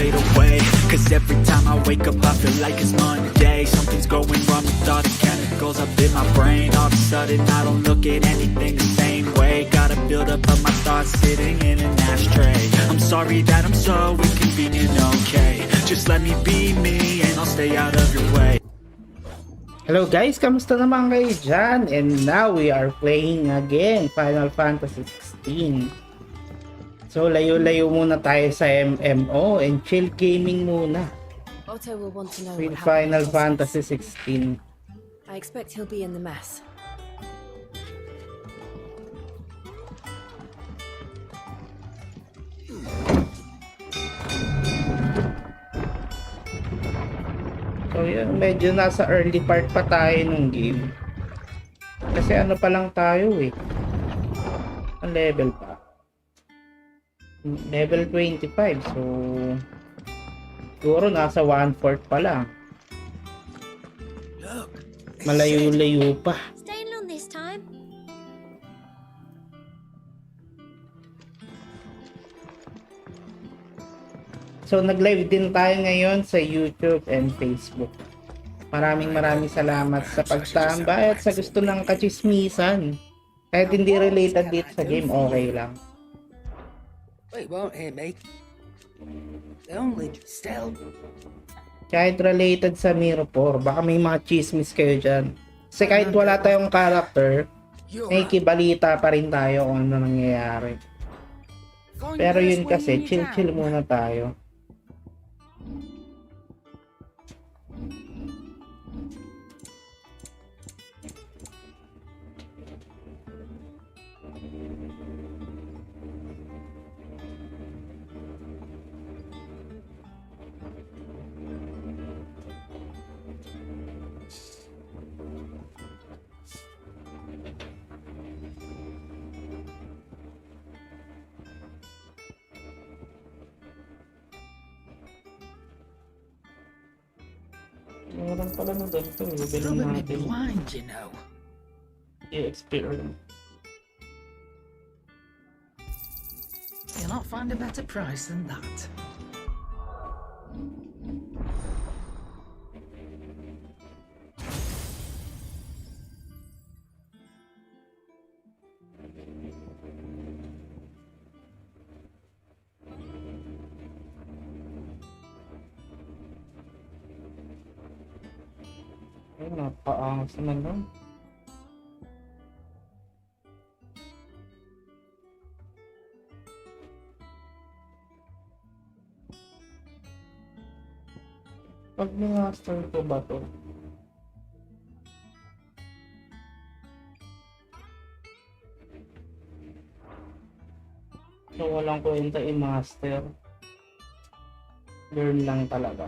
fade away. Cause every time I wake up I feel like it's Monday. Something's going wrong with all the chemicals up in my brain. All of a sudden I don't look at anything the same way. Gotta build up of my thoughts sitting in an ashtray. I'm sorry that I'm so inconvenient, okay. Just let me be me and I'll stay out of your way. Hello guys, kamusta naman kayo dyan? And now we are playing again Final Fantasy XVI. So layo-layo muna tayo sa MMO and chill gaming muna Otto will want to know with what Final happened to Fantasy Christmas. XVI. I expect he'll be in the mess. So yun, medyo nasa early part pa tayo nung game. Kasi ano pa lang tayo eh. Ang level pa. Level 25. So siguro nasa 1/4 pa lang. Malayo-layo pa. Staying long this time? So nag-live din tayo ngayon sa YouTube and Facebook. Maraming salamat sa pagtambay at sa gusto ng kachismisan. Kahit hindi related dito sa game, okay lang. It won't hit me. Only still. Kahit related sa Mirror 4, baka may mga chismis kayo dyan. Kasi kahit wala tayong character, may kibalita pa rin tayo kung ano nangyayari. Pero yun kasi, chill muna tayo. Meron pala na ganito, level Rubbing me natin. blind, you know. I-experience. You'll not find a better price than that. Ay, napaangas naman nun. Pag master ko ba to? So walang kwenta i-master. Learn lang talaga.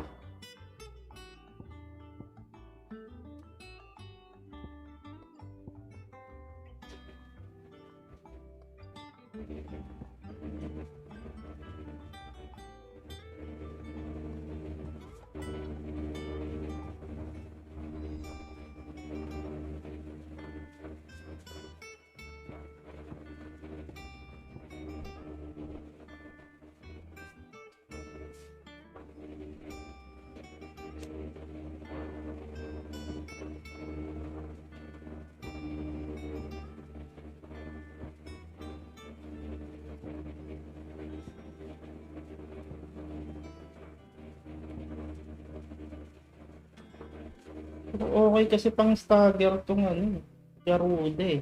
Okay kasi pang stagger tong ano, Garuda eh.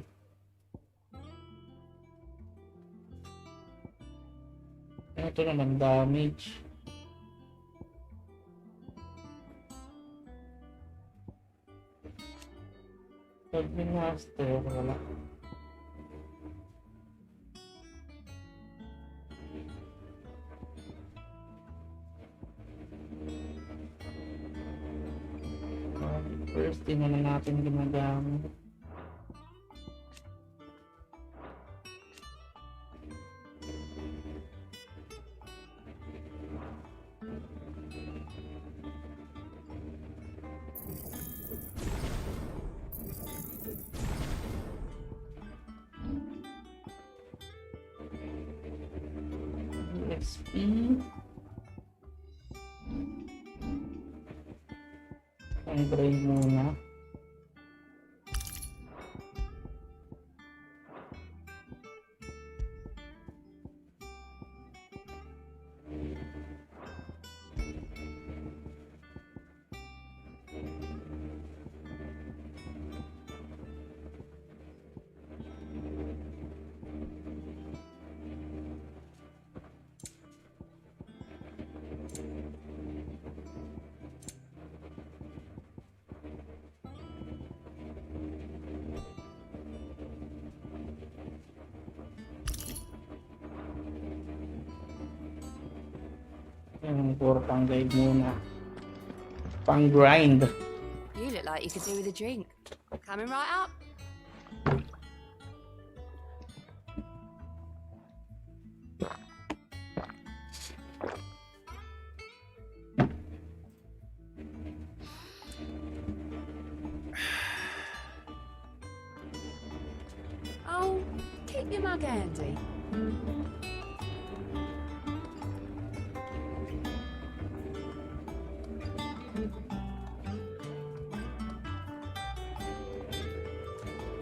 Ito naman damage. Pag master wala. First, di na natin ginagamit. XP. Ang brain muna. Puro pang guide muna. Pang grind. You look like you could do with a drink. Coming right up. Oh, keep your mug handy.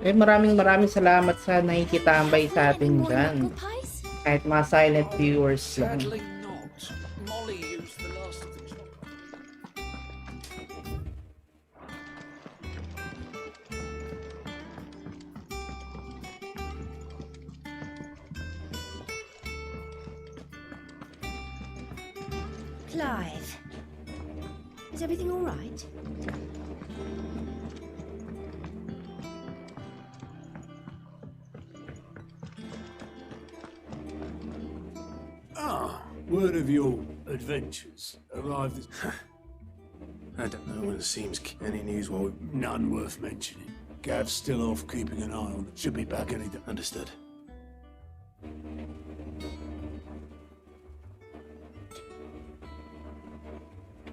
Maraming salamat sa nakikitambay sa atin More dyan. knuckle pies? Kahit mga silent viewers lang. Sadly not. Molly used the last of the chocolate. Clive, is everything all right? Word of your adventures arrived as... I don't know when it seems any news while we... None worth mentioning. Gav's still off keeping an eye on it. Should be back any day. Understood.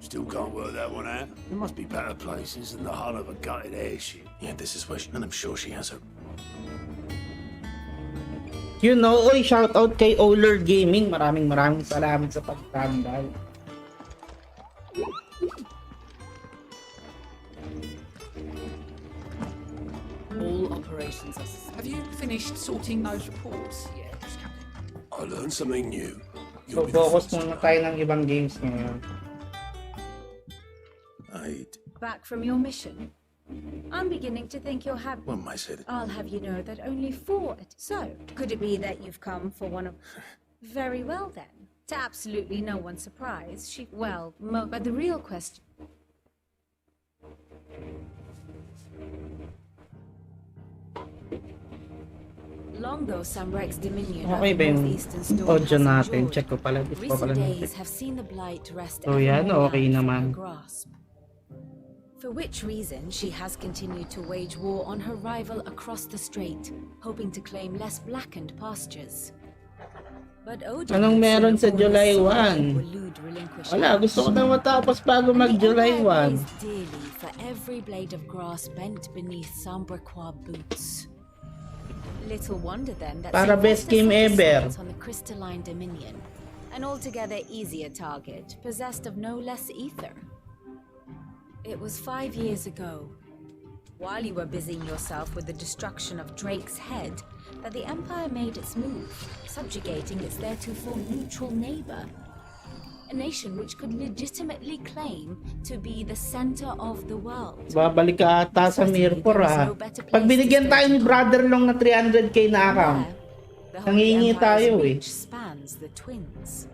Still can't work that one out. There must be better places than the hull of a gutted airship. Yeah, this is where she... And I'm sure she has her... You know, oy, shout out kay Oler Gaming. Maraming salamat sa pagtambay. All operations are... Have you finished sorting those reports? Yes, Captain. I learned something new. So, You'll be the focus first. muna tayo ng ibang games ngayon. Back from your mission? I'm beginning to think you're happy. One might say that... I'll have you know that only 4... So, could it be that you've come for one of... Very well then. To absolutely no one's surprise, she... Well, but the real question... Longo Samrek's dominion Okay over ba yung northeastern storm audio has natin? endured. Check ko pala. Gusto ko pala Recent natin. days have seen the blight wrest So yan, evermore okay land from naman. her grasp. For which reason she has continued to wage war on her rival across the strait, hoping to claim less blackened pastures. But Odin Anong had meron seen sa all the July sword 1? and Waloed relinquish Wala, lands. gusto ko na matapos bago And mag the July Empire 1. pays dearly for every blade of grass bent beneath Sambraquois boots. Little wonder then that Para best Sylvester game set his ever. sights on the crystalline dominion, an altogether easier target, possessed of no less ether. It was 5 years ago, while you were busying yourself with the destruction of Drake's head, that the Empire made its move, subjugating its theretofore neutral neighbor. A nation which could legitimately claim to be the center of the world. Babalik ka ata sa Mirpor ha. Pag binigyan tayo ni Brother Long na 300k na account, The nangihingi Holy tayo Empire's eh. reach spans the twins.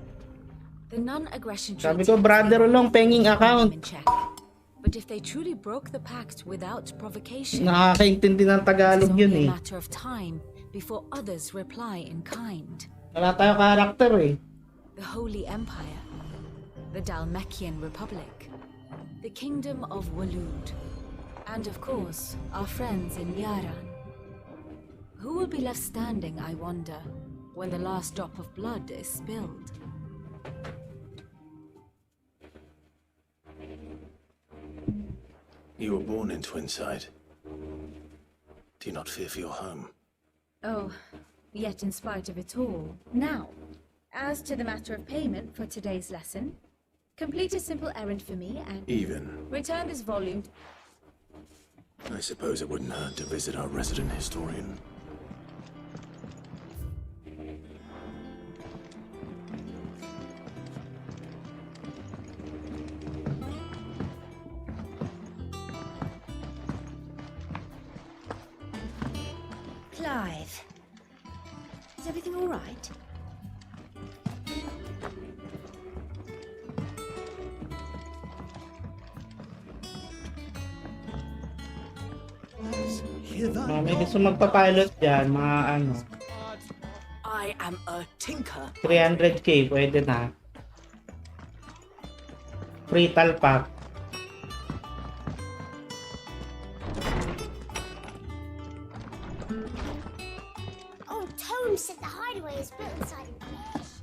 The non-aggression Sabi treaty ko, Brother failed Long, to penging keep them account. in check. But if they truly broke the pact without provocation, Nakakaintindi ng it is Tagalog yun only eh. a matter of time before others reply in kind. Wala tayo karakter eh. The Holy Empire, the Dalmatian Republic, the Kingdom of Waloed, and of course, our friends in Yaran. Who will be left standing, I wonder, when the last drop of blood is spilled? You were born in Twinside. Do you not fear for your home? Oh, yet in spite of it all. Now, as to the matter of payment for today's lesson, Complete a simple errand for me and Even. return this volume. I suppose it wouldn't hurt to visit our resident historian. Clive, is everything all right? May gusto magpa-pilot dyan, mga ano, I am a tinker. 300k, pwede na. Free talpak. Old Tome said the hideaway is built inside a fish.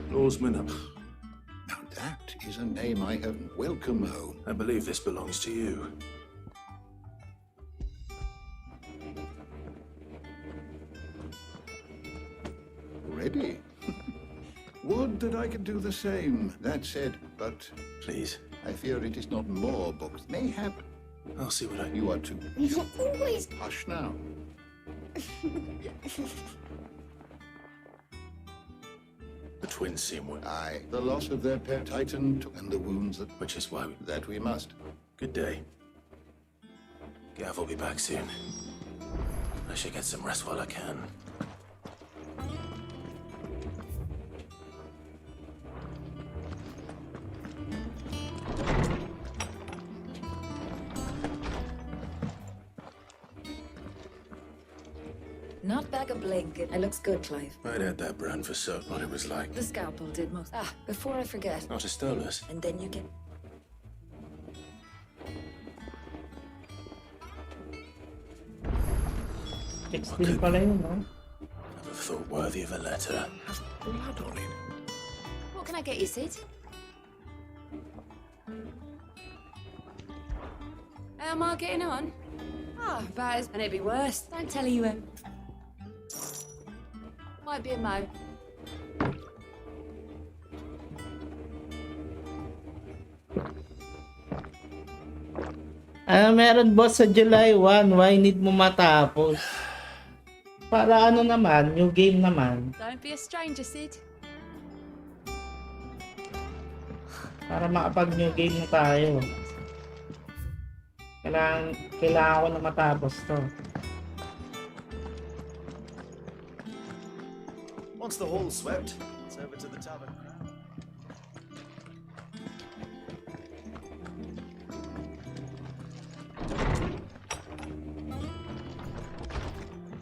Lawsman, Now that is a name I have welcome home. I believe this belongs to you. Ready? Would that I could do the same. That said, but Please. I fear it is not more books. Mayhap I'll see what I... you are too. You're always Hush now. The twins seem well. Aye, the loss of their pet Titan and the wounds Which is why we... that we must. Good day. Gav will be back soon. I should get some rest while I can. Not bag a blink. It looks good, Clive. I'd had that brand for certain what it was like. The scalpel did most. Ah, before I forget. Not a stoners. And then you get... 16 pala yun, no? I've a thought worthy of a letter. Has blood on it. What can I get you, Sid? How am I getting on? Ah, about as... And it'd be worse. Don't tell you him. Might be a mo. Meron boss sa July 1, why need mo matapos? Para ano naman, new game naman. Don't be a stranger, Sid. Para makapag new game na tayo. Kailangan ko na matapos to. Once the hall's swept, it's over to the tavern.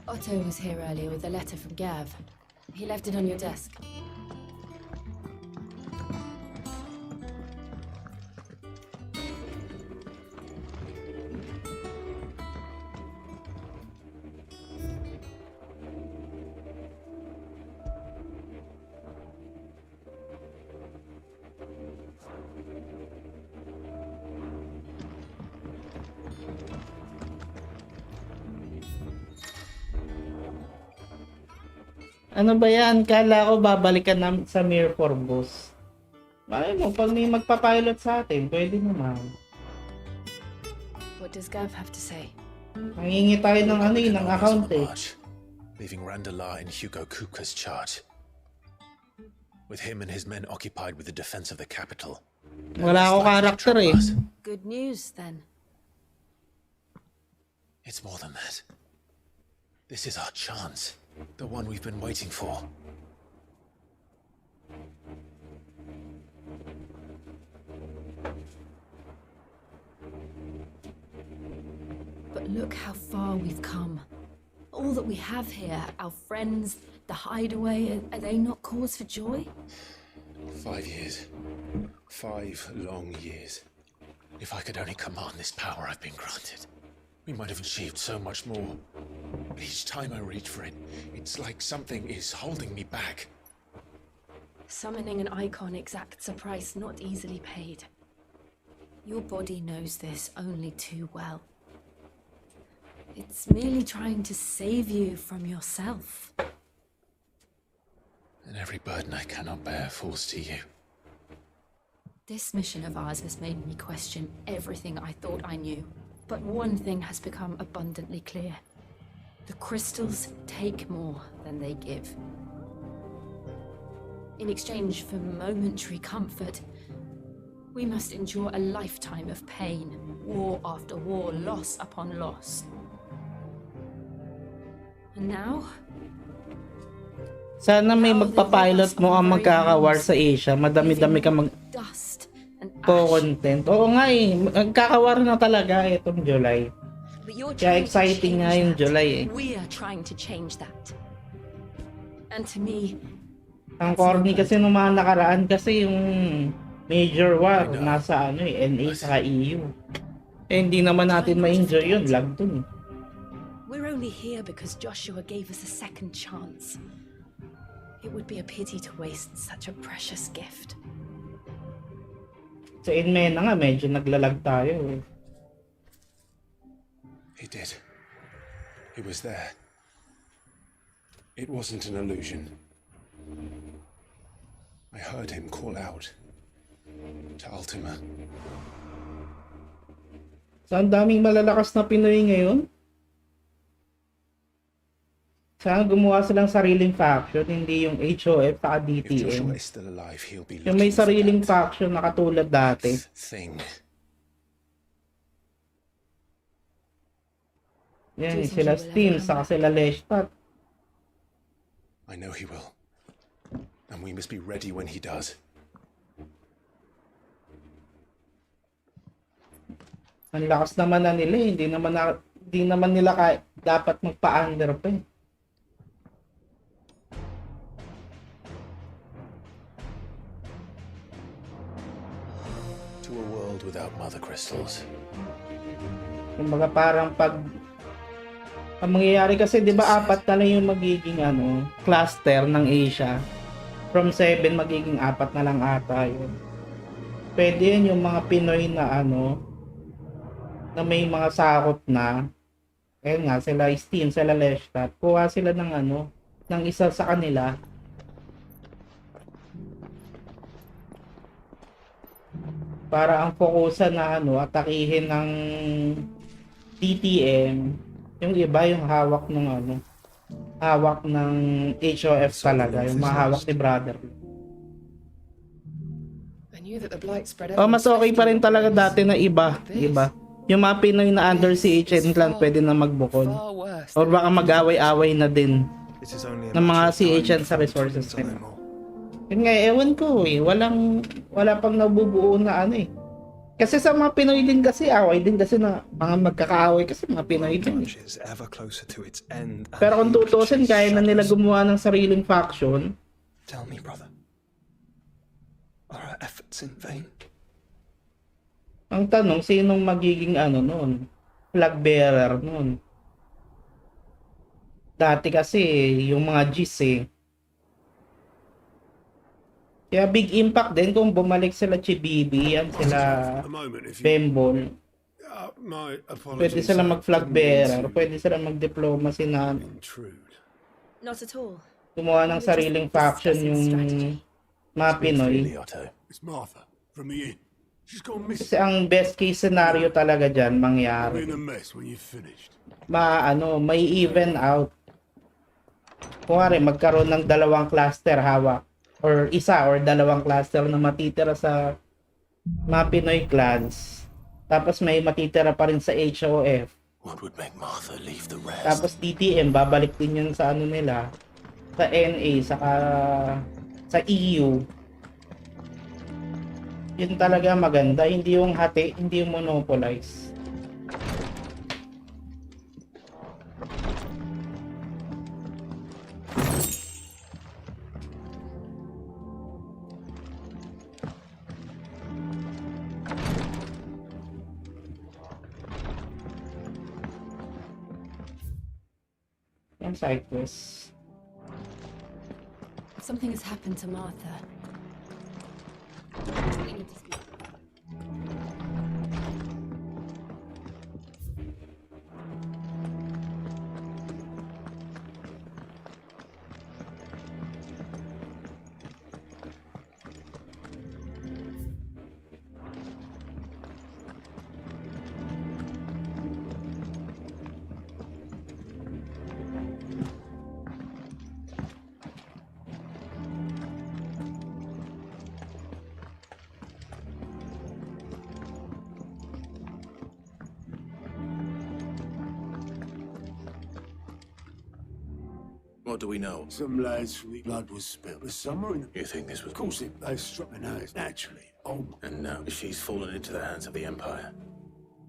Otto was here earlier with a letter from Gav. He left it on your desk. Ano ba yan? Kala ko babalikan namin sa Mirror 4 boss. Malay mo, pag may magpapilot sa atin, pwede naman. What does Gav have to say? Nangingi tayo ng ano eh, ng account eh. Leaving Randala in Hugo Kupka's charge. With him and his men occupied with the defense of the capital. Wala ako character eh. Good news, then. It's more than that. This is our chance. The one we've been waiting for. But look how far we've come. All that we have here, our friends, the hideaway, are they not cause for joy? 5 years. 5 long years. If I could only command this power I've been granted, we might have achieved so much more. But each time I reach for it, it's like something is holding me back. Summoning an icon exacts a price not easily paid. Your body knows this only too well. It's merely trying to save you from yourself. and every burden I cannot bear falls to you. This mission of ours has made me question everything I thought I knew. But one thing has become abundantly clear. The crystals take more than they give. In exchange for momentary comfort, we must endure a lifetime of pain, war after war, loss upon loss. And now? Sana may magpapilot mo ang magkakawar sa Asia. Madami-dami ka Dust and ash. content. Oo nga eh. Magkakawar na talaga itong July. But you're Kaya trying to exciting nga change yung that. July eh. We are trying to change that. And to me, Ang corny kasi nung mga nakaraan kasi yung major war nasa ano eh, NA saka EU. Eh hindi naman natin ma-enjoy yun, lag dun eh. we're only here because Joshua gave us a second chance. It would be a pity to waste such a precious gift. Sa Inmena nga, medyo naglalag tayo eh. He did. It was there. It wasn't an illusion. I heard him call out to Ultima. So, ang daming malalakas na Pinoy ngayon. Sana gumawa silang sariling faction, hindi yung HOF saka If Joshua DTM. is still alive, he'll be Yung may looking for sariling that faction na katulad dati. thing. Yan, sila Steam, saka sila Lestat. I know he will. And we must be ready when he does. Ang lakas naman na nila eh. Hindi naman nila dapat magpa-under pa eh. To a world without mother crystals. Kumbaga parang ang mangyayari kasi 'di ba 4 na lang yung magiging cluster ng Asia. From 7 magiging 4 na lang ata yun. Pwede yun yung mga Pinoy na na may mga sakop na. Ayun nga, sila Steam, sila Lestat. Kuha sila ng isa sa kanila. Para ang fokusan na atakihin ng DTM, yung iba yung hawak ng hawak ng HOF talaga, yung mahawak ni brother. Mas okay pa rin talaga dati na iba. Yung mga Pinoy na under CHN clan pwede na magbukod. Or baka mag-away-away na din ng mga CHN sa resources nila. Yun nga, ewan ko eh. Wala pang nabubuo na eh. Kasi sa mga Pinoy din kasi, away din kasi na mga magkakaaway kasi mga Pinoy din eh. Pero kung tutusin, kaya na nila gumawa ng sariling faction. Tell me, brother. Are our efforts in vain? Ang tanong, sinong magiging nun? Flag bearer nun? Dati kasi, yung mga G's eh. Kaya big impact din kung bumalik sila Chibibi, yan sila Bembol. Pwede sila mag-flag bearer, pwede sila mag-diplomacy na Not at all. gumawa ng sariling faction yung mga Pinoy. It's Martha from the inn. She's gone missing. Kasi ang best case scenario talaga dyan We're mangyari. in a mess when you've finished. May even out. Kuwari, magkaroon ng 2 cluster hawak. Or 1 or 2 cluster na matitira sa mga Pinoy clans. Tapos may matitira pa rin sa HOF. What would make Martha leave the rest? Tapos DTM, babalik din yun sa nila. Sa NA, saka sa EU. Yun talaga maganda. Hindi yung hati, hindi yung monopolize. Yung side quest. Something has happened to Martha. We need to speak. What do we know? Some lads from the blood was spilled. The summer in... You think this was... Of course, they struck the nose naturally. Oh, And now she's fallen into the hands of the Empire.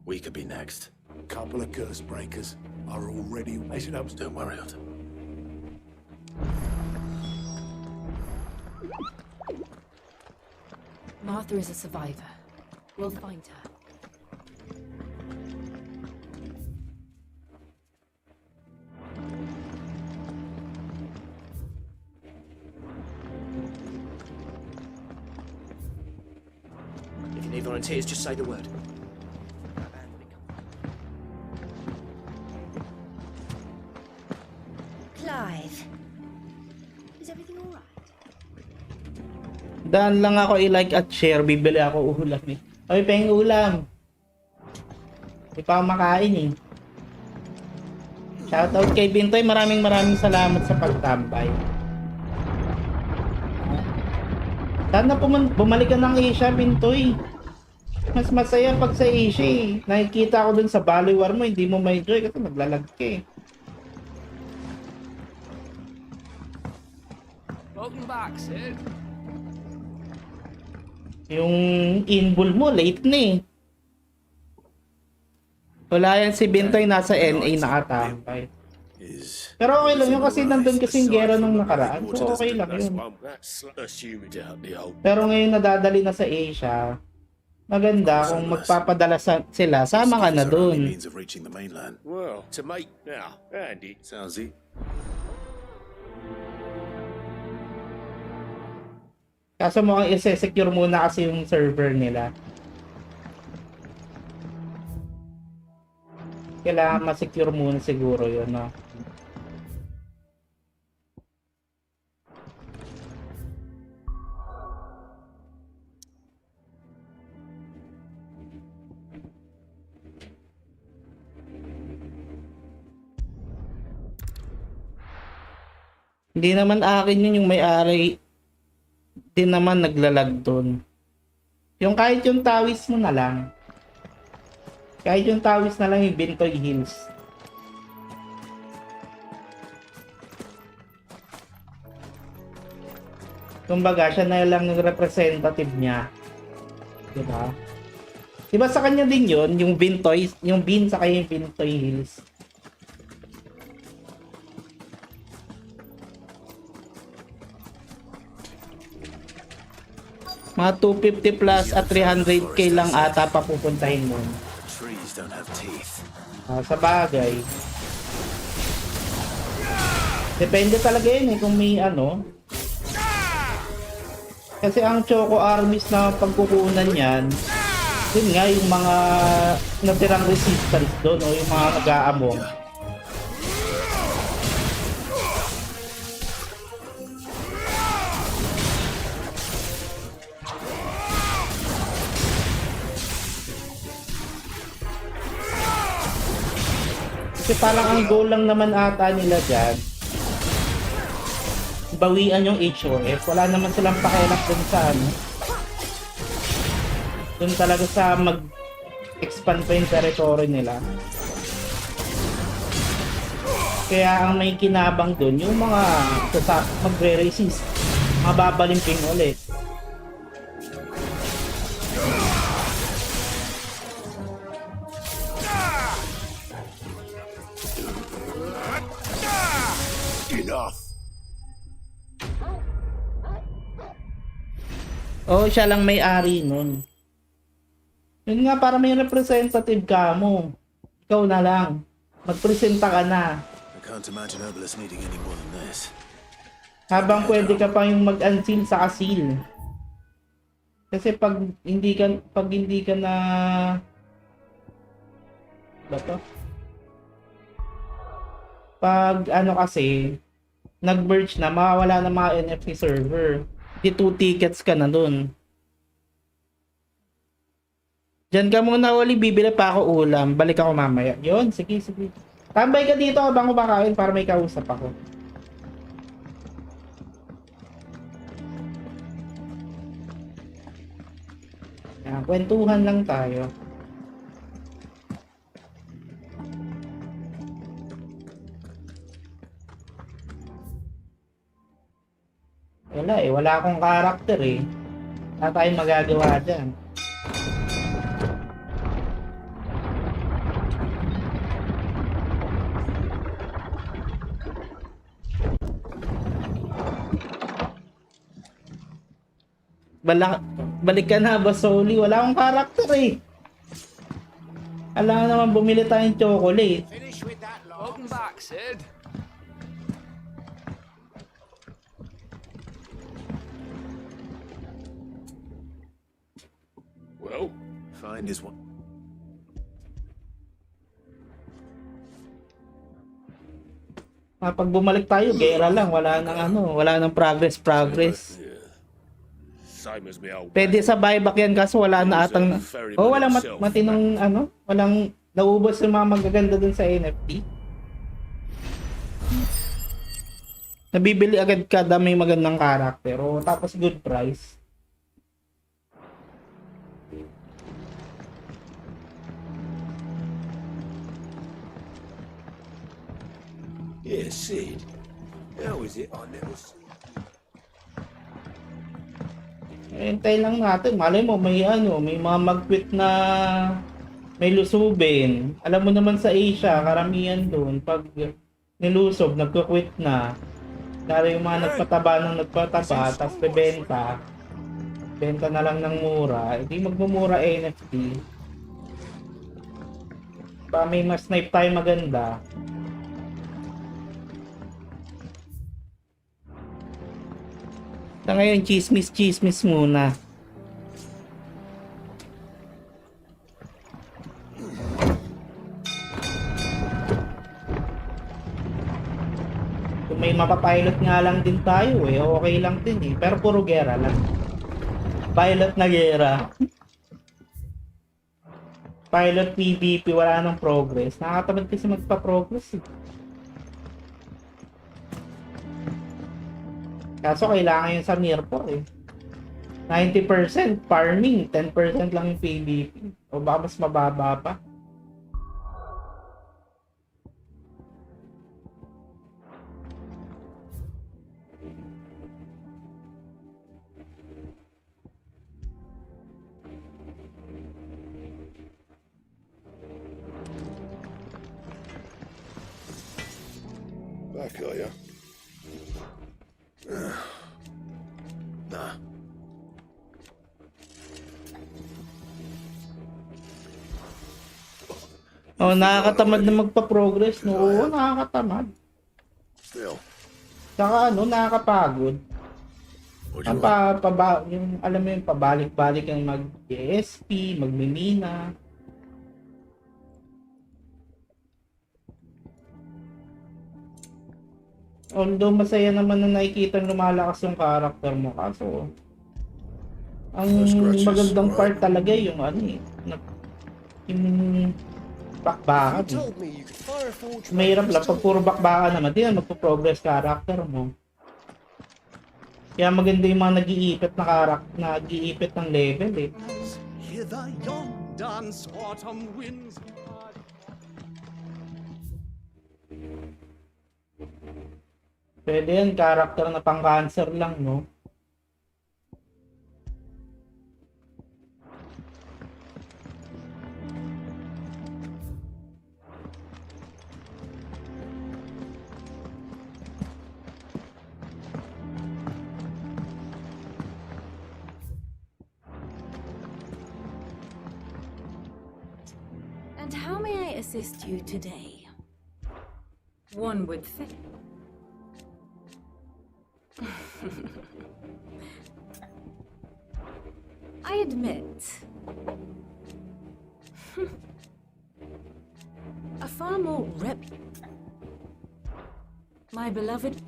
We could be next. a couple of curse breakers are already racing up. Don't worry, Otto. Martha is a survivor. We'll find her. If you need volunteers, just say the word. Clive, is everything all right? Daan lang ako i-like at share. Bibili ako ulam eh. Ay, pahing ulam. Hindi pa ako makain eh. Shoutout kay Bintoy. Maraming salamat sa pagtambay. Sana bumalik ka ng Asia, Bintoy. Mas masaya pag sa Asia eh. Nakikita ko dun sa Baliwar mo, hindi mo ma-enjoy kasi naglalag ka eh. Welcome back, Sid. Yung inbull mo, late na eh. Wala yan si Bintoy, nasa NA nakatambay. Pero okay lang yun kasi nandun kasing gera nung nakaraan. So okay lang yun. Pero ngayon nadadali na sa Asia. Maganda kung magpapadala sila, sama ka na dun. Well, to make now, Andy. Sounds it. Kaso mukhang i-secure muna kasi yung server nila. Kailangan ma-secure muna siguro yun, no? Hindi naman akin yun, yung may-ari din naman naglalag doon. Yung kahit yung tawis mo na lang. Kahit yung tawis na lang yung Bintoy Hills. Kumbaga, siya na lang yung representative niya. Diba? Diba sa kanya din yun, yung Bintoy, yung Bin sa kanya yung Bintoy Hills. Mga 250 plus at 300k lang ata papupuntahin mo. Sa bagay. Depende talaga yun eh kung may ano. Kasi ang Choco Armies na pagkukunan yan, yun nga yung mga natirang resistance doon o yung mga nag-aamong. Kasi parang ang goal lang naman ata nila dyan, bawian yung HOF. Wala naman silang pakialam dun sa ano. Dun talaga sa mag-expand pa yung territory nila. Kaya ang may kinabang dun, yung mga magre-resist, mababalimping ulit. Oh, siya lang may-ari nun. Yun nga, para may representative ka mo. Ikaw na lang. Magpresenta ka na. Habang pwede ka pa yung mag-unseal sa seal. Kasi pag hindi ka na ba to? Pag ano kasi nag-merge na, mawawala na mga NFT server. Di 2 tickets ka na dun. Diyan ka muna, Wally. Bibili pa ako ulam. Balik ako mamaya. Yun, sige. Tambay ka dito habang kumakain para may kausap ako. Yan, kwentuhan lang tayo. Wala eh, wala akong character eh. Wala tayong magagawa dyan. Balik ka na, Basoli. Wala akong character eh. Alam naman bumili tayong chocolate. Welcome back, Sid. Well, find this one. Pag bumalik tayo, gera lang. Wala nang progress. Same as me old. Pwede sa buyback yan kaso wala na atang... Oh, walang matinong walang naubos yung mga magaganda dun sa NFT. Nabibili agad kada may magandang karakter. O tapos good price. Yeah, Sid. How is it I never see? Hintay lang natin. Malay mo, may mga mag-quit na may lusubin. Alam mo naman sa Asia, karamihan doon. Pag nilusob, nagko-quit na. Lalo yung mga nagpataba, tapos bebenta. Benta na lang ng mura. Hindi magmumura NFT. Pa may mas snipe tayo maganda. Sa ngayon, chismis muna. Kung may mapapilot nga lang din tayo eh, okay lang din eh. Pero puro gera lang. Pilot na gera. Pilot PvP, wala nang progress. Nakakatamad kasi magpa-progress eh. Kaso kailangan yun sa Mirror eh. 90% farming, 10% lang yung PvP. O baka mas mababa pa. Back, are ya? Nah. Oh, nakakatamad na magpa-progress, no? Oo, nakakatamad. Still. Saka nakakapagod. Yung, alam mo yung pabalik-balik yung mag-ESP, magmimina. Although masaya naman na nakikita lumalakas yung character mo, kaso ang magandang part talaga yung yung bakbakan. Mahirap lang pag puro bakbakan naman, di na magpo-progress character mo. Kaya maganda yung mga nag-iipit na character, nag-iipit ng level eh. Hither yon dance autumn winds. Pwede yan, character na pang-cancer lang, no? And how may I assist you today? One would think. I admit, a far more my beloved,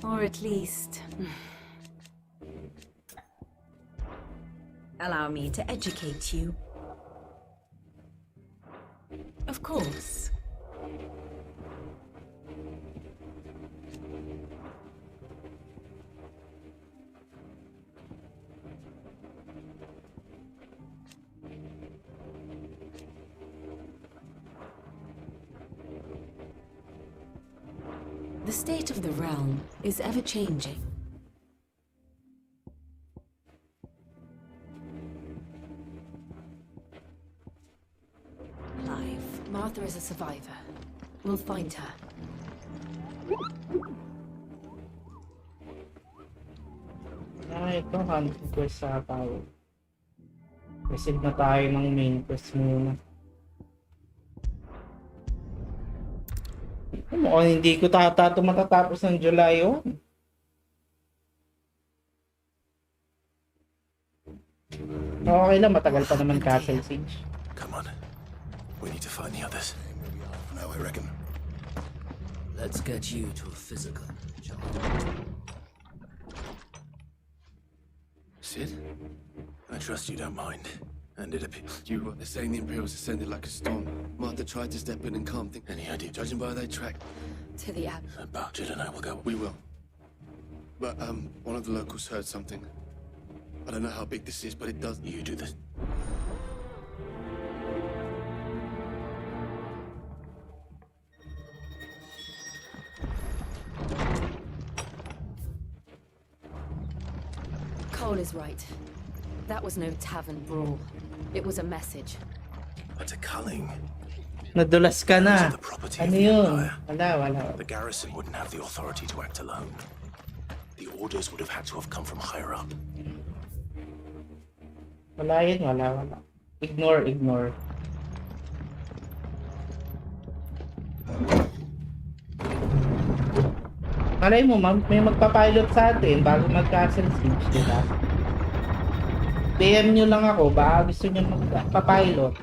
or at least, allow me to educate you. Of course. The state of the realm is ever-changing. Martha is a survivor. We'll find her. Ito, hunting quest sa tao. Receive na tayo ng main quest muna. Mukhang hindi ko matatapos ng July 1. Okay lang, matagal pa naman Castle Siege. Come on. We need to find the others. No, I reckon. Let's get you to a physical, John. Sid? I trust you don't mind. And it appears You were saying the Imperials descended like a storm. Martha tried to step in and calm things. any idea Judging by their track, To the app. about Jill and I will go. we will. But, one of the locals heard something. I don't know how big this is, but it does. You do this. Cole is right. That was no tavern brawl. It was a message. But a culling. Nadulas ka na. The property Ano of the yun? Empire. Wala. The garrison wouldn't have the authority to act alone. The orders would have had to have come from higher up. Wala yun, wala. Ignore. Malay mo, may magpapilot sa atin bago mag-Castle Siege, diba? PM nyo lang ako, baka gusto nyo magpapilot.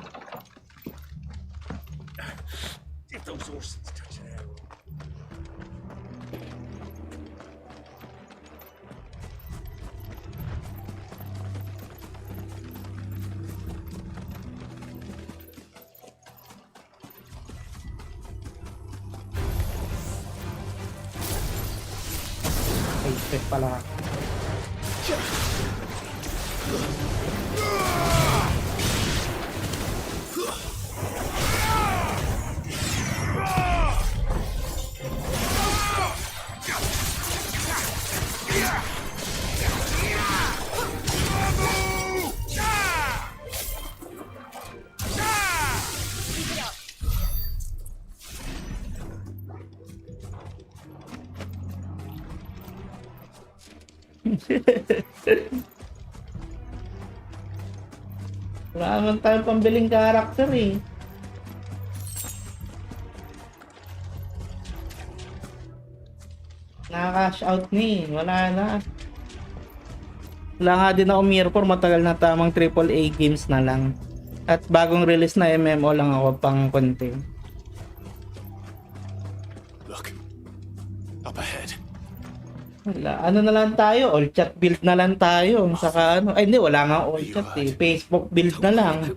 If those horses touch an arrow. Ay, stress pala. Wala naman tayong pambiling character eh. Naka-cash out ni, wala na. Wala nga din ako Mirror 4, matagal na tamang AAA games na lang. At bagong release na MMO lang ako pang konti. Look. Up ahead. Wala, ano na lang tayo, all chat build na lang tayo. Saka ano, ay hindi, wala nga all chat eh. Facebook build na lang.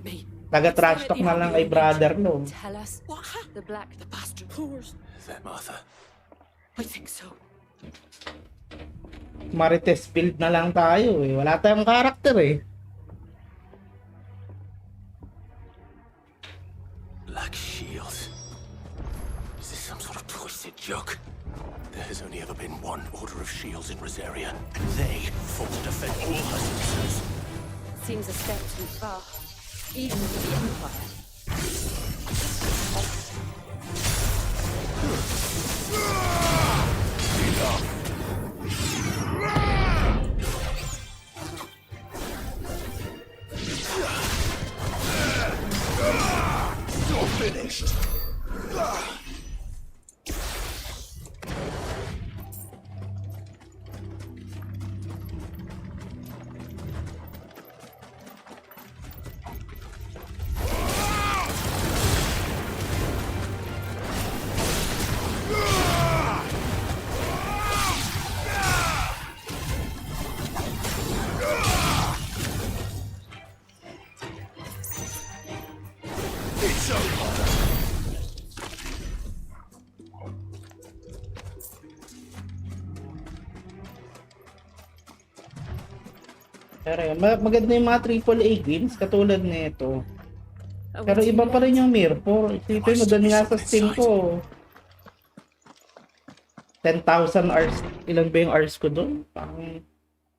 Taga-trash talk na lang kay brother no. Tell us what the black the bastard whores. Is that Martha? I think so. Marites build na lang tayo eh. Wala tayong character eh. Black Shield. Is this some sort of twisted joke? There has only ever been one Order of Shields in Rosaria, and they fought to defend all her citizens. Seems a step too far, even for the Empire. You're finished. It's over. Pero yun, maganda yung mga AAA games katulad nito. Pero iba pa rin yung Mirror 4. Isipin mo doon nga sa Steam ko. 10,000 hours. Ilan ba yung hours ko doon? Parang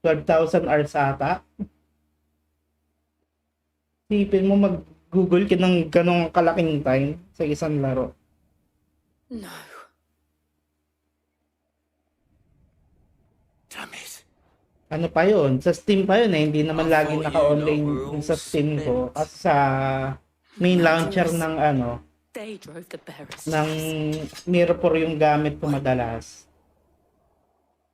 12,000 hours ata. Isipin mo mag-google ka ng ganong kalaking time sa isang laro. No. Damn it. Ano pa yun? Sa Steam pa yun eh. Hindi naman laging naka-online yung sa Steam ko. Kasi sa main launcher ng They drove the bearers. ng Mirror yung gamit ko madalas.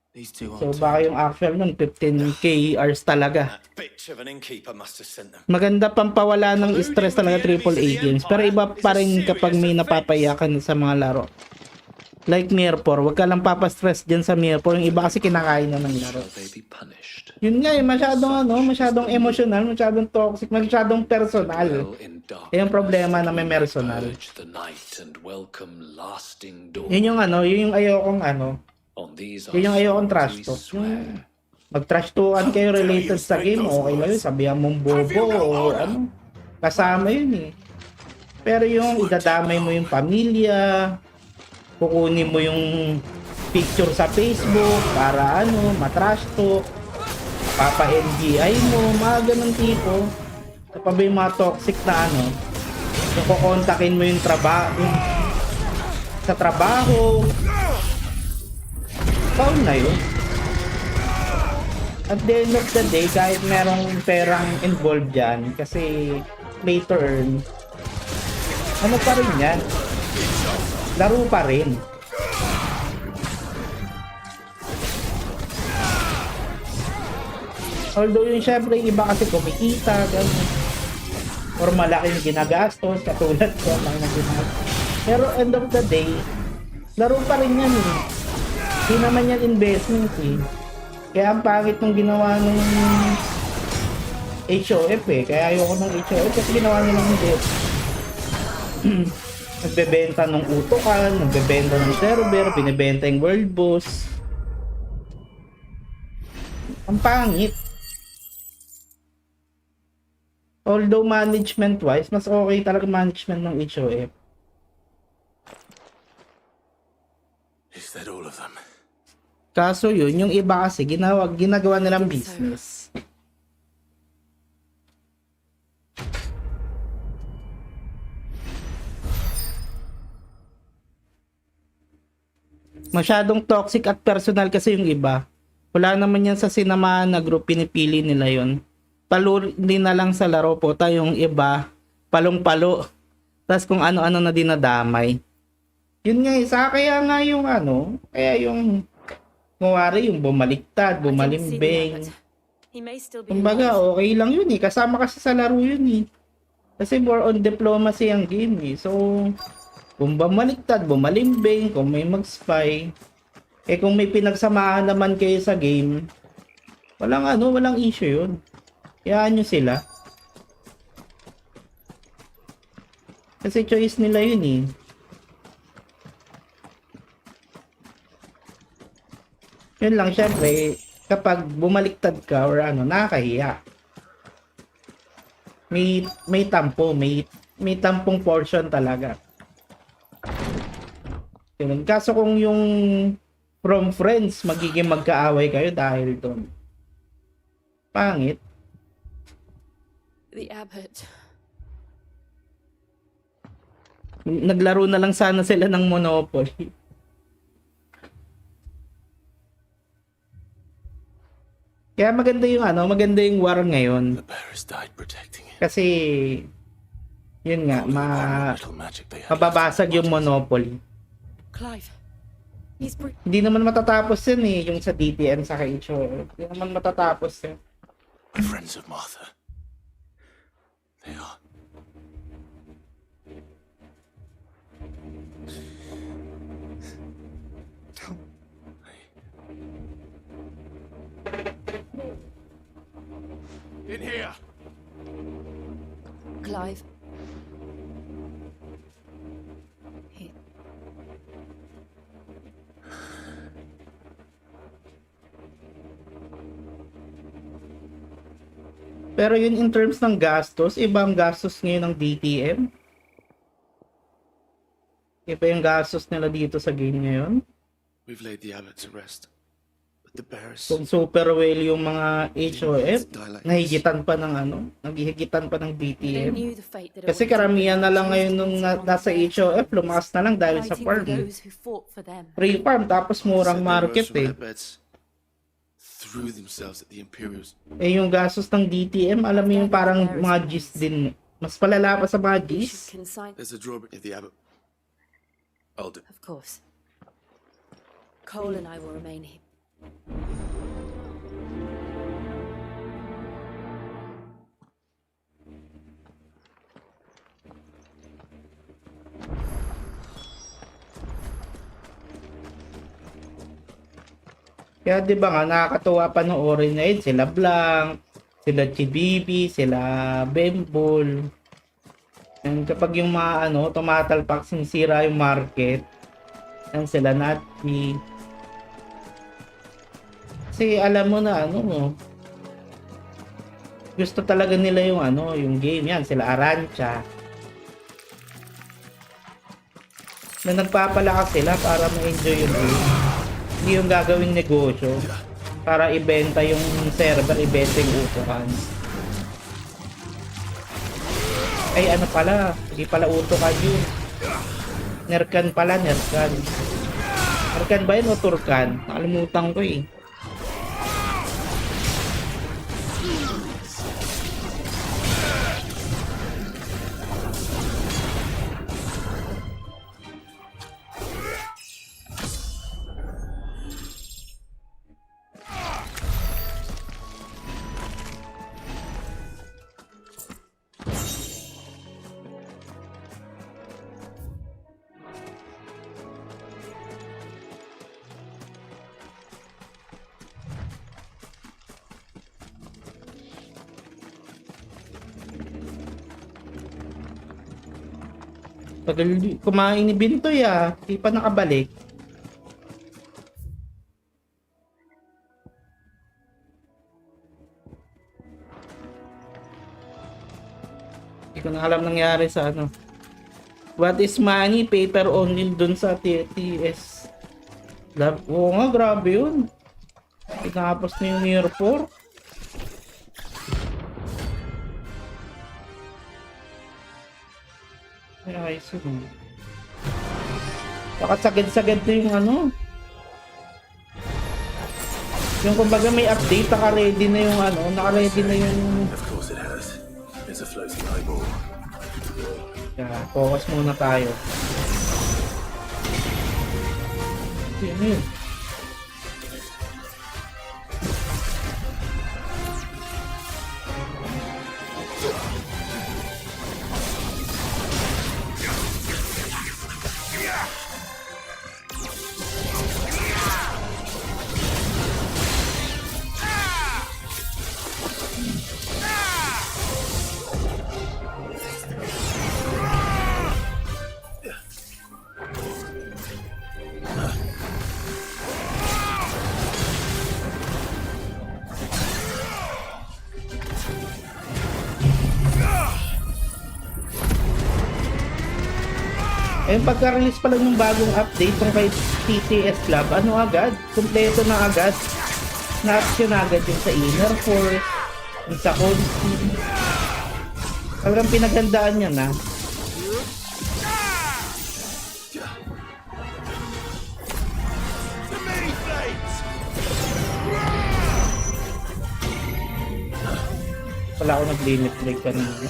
These two So aren't baka yung actual nun 15k hours talaga. Bitch of an innkeeper must have sent them. Maganda pampawala ng stress talaga AAA games. Pero iba pa rin kapag may napapayakan sa mga laro. Like Mirror, wag ka lang papastress dyan sa Mirror. Yung iba kasi kinakain na ng laro. Yun nga eh, masyadong emotional, masyadong toxic, masyadong personal. Yung problema na may personal. Yun yung yun yung ayokong yun yung ayokong trash talk. Yung mag-trash talkan kayo related sa game, okay lang yun, sabihan mong bobo o kasama yun eh. Pero yung idadamay mo yung pamilya, kukunin mo yung picture sa Facebook para matrash talk, papa-NGI mo, mga ganun tipo. Kapag yung mga toxic na yung kukontakin mo yung sa trabaho, foul na yun. At the end of the day, kahit merong perang involved dyan, kasi play to earn, pa rin yan? Laro pa rin. Although yung syempre iba kasi kumikita, gano'n. Or malaking ginagastos, katulad ko, malaking ginagastos. Pero end of the day, laro pa rin yan eh. Hindi naman yan investment eh. Kaya ang pangit nung ginawa nung HOF eh. Kaya ayoko ng HOF kasi ginawa nila ng debt. Nagbebenta ng utukan, nagbebenta ng server, binibenta yung world boss. Ang pangit. Although management-wise, mas okay talaga management ng HOF. Is that all of them? Kaso yun, yung iba kasi ginagawa nilang business. Masyadong toxic at personal kasi yung iba. Wala naman yan sa sinamahan na group, pinipili nila yon. Palo din na lang sa laro po tayong iba, palong-palo. Tapos kung ano-ano na dinadamay. Yun nga isa, kaya nga yung kaya yung kumwari yung bumaliktad, bumalimbing. Kumbaga okay lang yun eh, kasama kasi sa laro yun eh. Kasi more on diplomacy ang game eh. So kung bumaliktad, bumalimbing, kung may mag-spy, kung may pinagsamahan naman kayo sa game, walang issue yun. Hayaan nyo sila. Kasi choice nila yun eh. Yun lang, syempre, kapag bumaliktad ka or nakakahiya. May tampo, may tampong portion talaga. Yun. Kaso kung yung from friends, magiging magkaaway kayo dahil doon. Pangit. The abbot. Naglaro na lang sana sila ng Monopoly. Kaya maganda yung war ngayon. Kasi yun nga, mababasag yung Monopoly. Clive. Hindi naman matatapos yan eh, yung sa DTN sa HO. Hindi naman matatapos yan. My friends of Martha. They are. In here. Clive. Pero yun in terms ng gastos, ibang gastos ngayon ng DTM. Iba yung gastos nila dito sa game ngayon. We've laid the abbot to rest, with the bearers. Kung super well yung mga HOF, nahigitan pa ng naghihigitan pa ng BTM. Kasi karamihan na lang ngayon nung nasa HOF, lumakas na lang dahil sa farm. Free farm, tapos murang market eh. Threw themselves at the Imperials. Eh yung gastos ng DTM, alam mo yung parang mga Gs din. Mas palala pa sa mga Gs. There's a drawback if the abbot. I'll do. Of course. Cole and I will remain here. Kaya di ba nga, nakakatuwa pa noorin na yun. Sila Blanc, sila Chibibi, sila Bembol. And kapag yung mga tumatalpak, sinisira yung market. Yan sila Natpi. Kasi alam mo na gusto talaga nila yung yung game. Yan sila Arancha. Na nagpapalakas sila para ma-enjoy yung game. Hindi yung gagawing negosyo para ibenta yung server, ibenta yung utukan. Ay pala, hindi pala utukan yun. Nerkan pala, Nerkan. Nerkan ba yun o Turkan? Nakalimutan ko eh. Tagal kumain ni Bintoy di pa nakabalik. Hindi ko na alam nangyari sa What is money? Paper only dun sa TS. Oo nga, grabe yun. Tinapos na yung Year 4. Ay, so. Baka sagad-sagad na yung yung kumbaga may update, naka-ready na yung naka-ready na yung. Of course it has. It's a floating eyeball. Yeah, focus muna tayo. Yun. Eh, pagka-release pa lang yung bagong update tong kay TTS Club, agad? Kompleto na agad. Na-action agad yung sa Inner Force, yung sa Consti. Talagang pinaghandaan niya na. Wala ako nag-limit break kanina.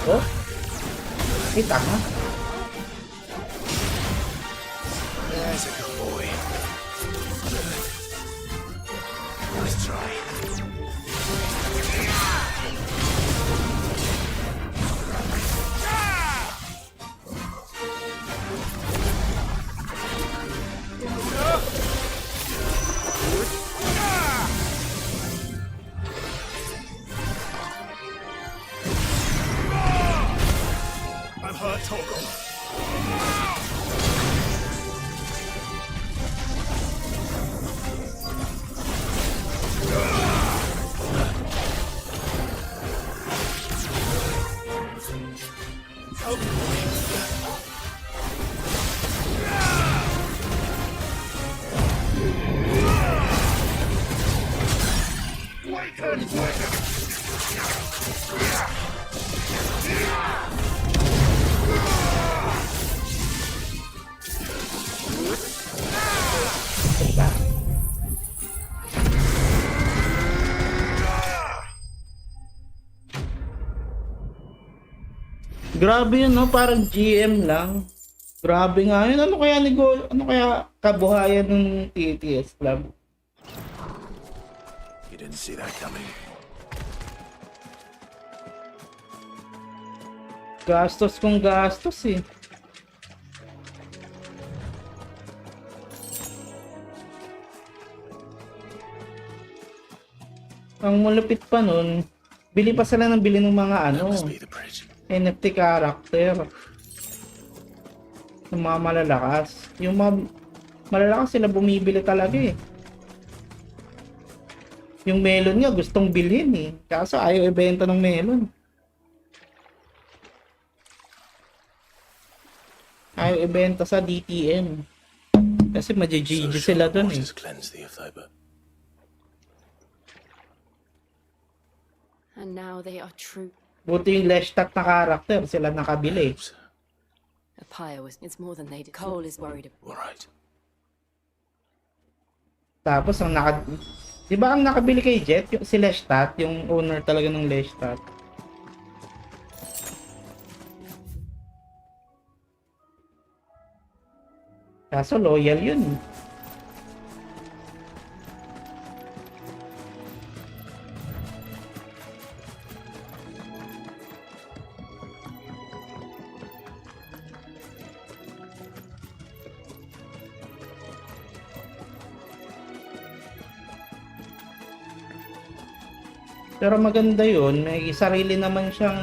Oh? Tama. There's a good boy. Nice try. Grabe yun, no? Parang GM lang. Grabe nga yun. Ano kaya kabuhayan ng TTS Club? You didn't see that coming. Gastos kung gastos eh. Ang malupit pa nun, bili pa sila ng bili ng mga NFT character. Yung mga malalakas. Yung mga malalakas sila bumibili talaga eh. Yung melon nga gustong bilhin eh. Kaso ayaw ibenta ng melon. Ayaw ibenta sa DTM. Kasi ma-GG sila dun eh. And now they are true. Buti yung Lestat na character, sila nakabili. A pyre was. It's more than they did. Cole is worried about. All right. Tapos ang di ba ang nakabili kay Jet, yung si Lestat, yung owner talaga ng Lestat. Kaso loyal yun. Pero maganda yun, may sarili naman siyang,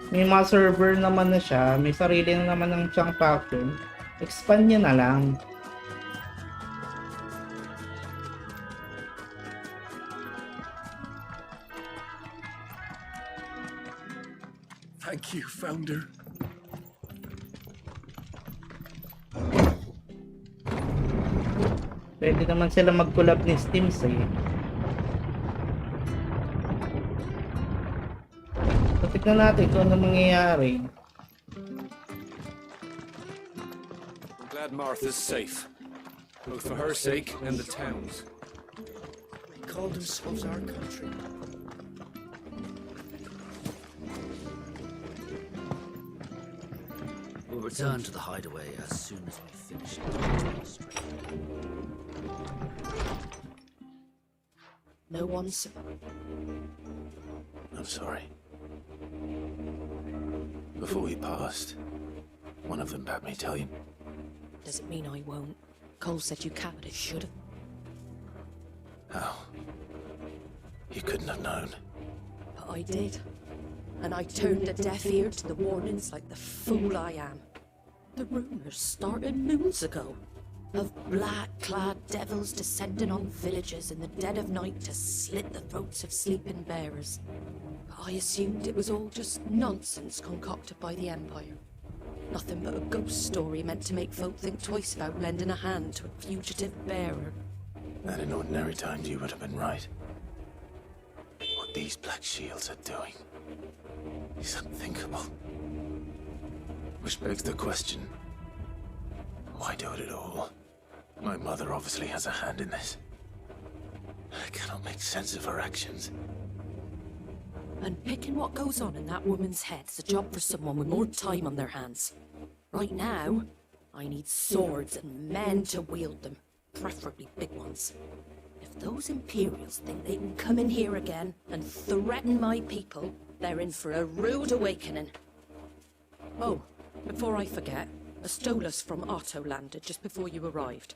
may mga server naman na siya, may sarili na naman ng siyang faction. Expand niya na lang. Thank you, Founder. Pwede naman sila mag-collab ni Steams eh. So, tignan natin kung ano mangyayari. I'm glad Martha's safe, both for her sake and the town's. They called themselves our country. We'll return to the hideaway as soon as we finish it. No one's. I'm sorry. Before we passed, one of them bade me tell you. Does it mean I won't? Cole said you can't, but it should have. How? You couldn't have known. But I did. And I turned a deaf ear to the warnings like the fool I am. The rumors started moons ago. Of black-clad devils descending on villages in the dead of night to slit the throats of sleeping bearers. I assumed it was all just nonsense concocted by the Empire. Nothing but a ghost story meant to make folk think twice about lending a hand to a fugitive bearer. That in ordinary times you would have been right. What these Black Shields are doing is unthinkable. Which begs the question, why do it at all? My mother obviously has a hand in this. I cannot make sense of her actions. And picking what goes on in that woman's head's a job for someone with more time on their hands. Right now, I need swords and men to wield them, preferably big ones. If those Imperials think they can come in here again and threaten my people, they're in for a rude awakening. Oh, before I forget, a Stolas from Otto landed just before you arrived.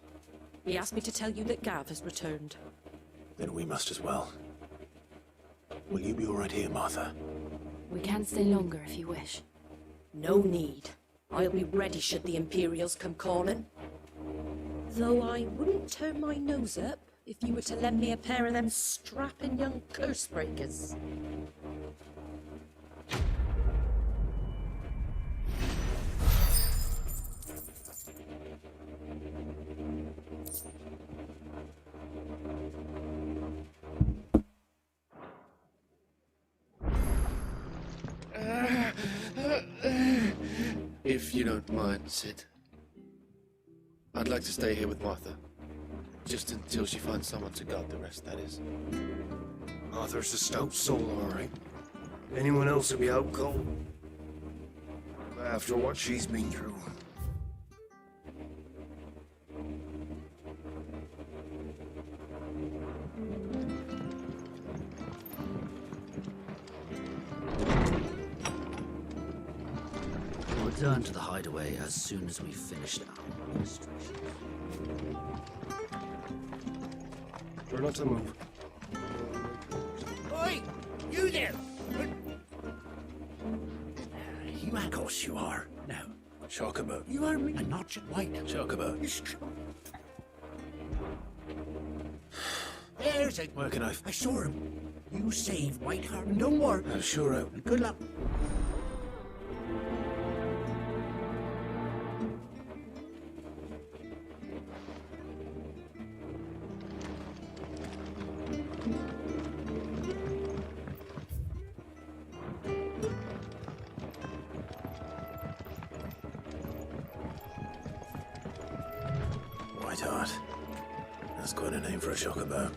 He asked me to tell you that Gav has returned. Then we must as well. Will you be all right here, Martha? We can stay longer if you wish. No need. I'll be ready should the Imperials come calling. Though I wouldn't turn my nose up if you were to lend me a pair of them strapping young curse breakers. If you don't mind, Sid. I'd like to stay here with Martha. Just until she finds someone to guard the rest, that is. Arthur's a stout soul, all right. Anyone else would be out cold. After what she's been through. We'll return to the hideaway as soon as we've finished our administration. Try not to move. Oi! You there! You Akos, you are. No. Chocobo. You are me. And not white. Chocobo. There's a... Where can I... I saw him. You save Whiteheart and don't worry. I'm sure I... Good luck. Whiteheart. That's quite a name for a chocobo.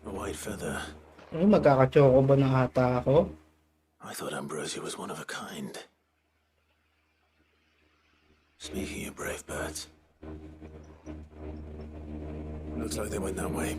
A white feather. Magkakachoco ba na ata ako? I thought Ambrosia was one of a kind. Speaking of brave birds. Looks like they went that way.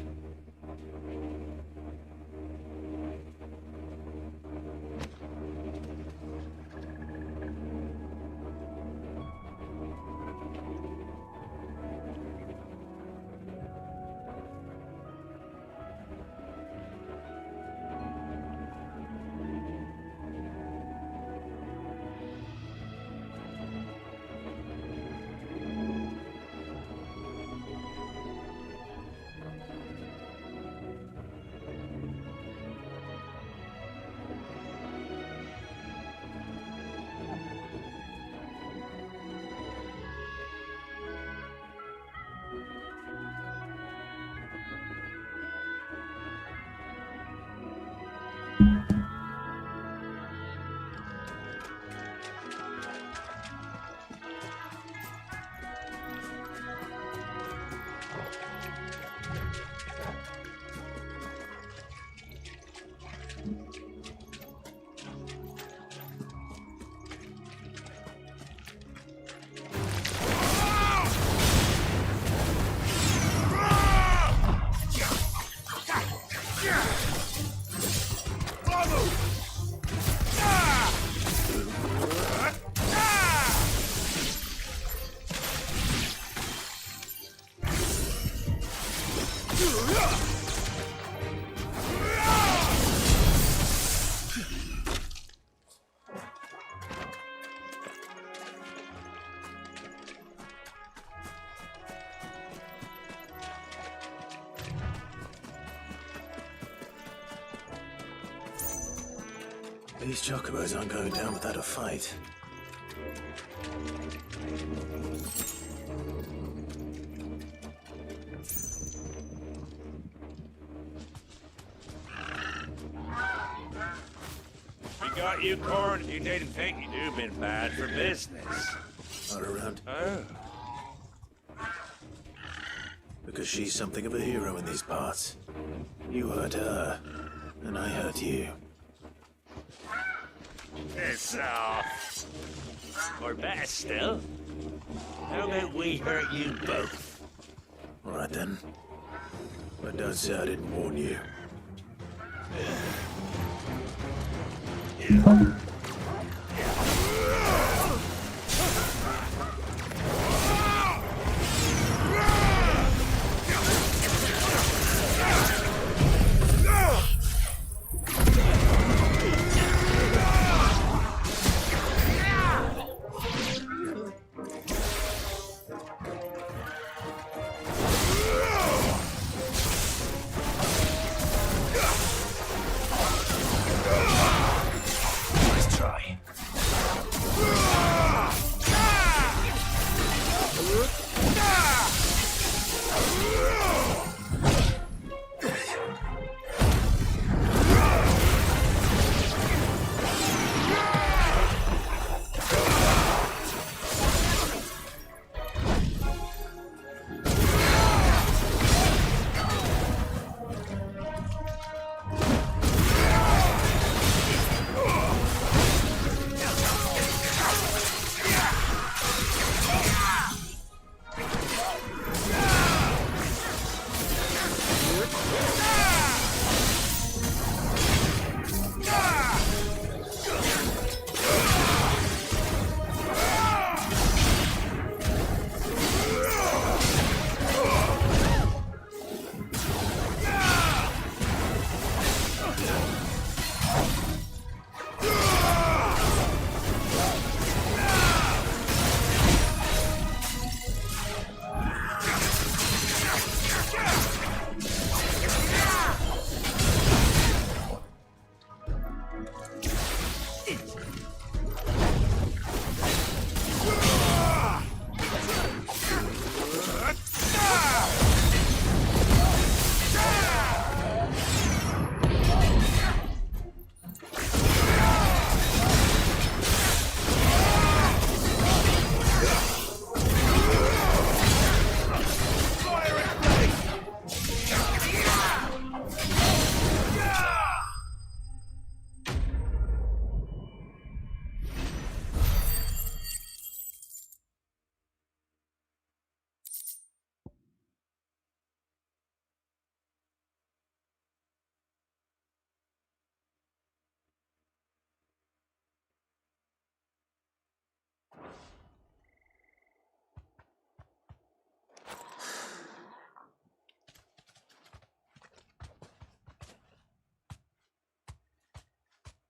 These chocobos aren't going down without a fight. We got you cornered. You didn't think you'd been bad for business. Not around. Oh. Because she's something of a hero in these parts. You hurt her, and I hurt you. It's or better still, how about we hurt you both? All right then. But don't say I didn't warn you.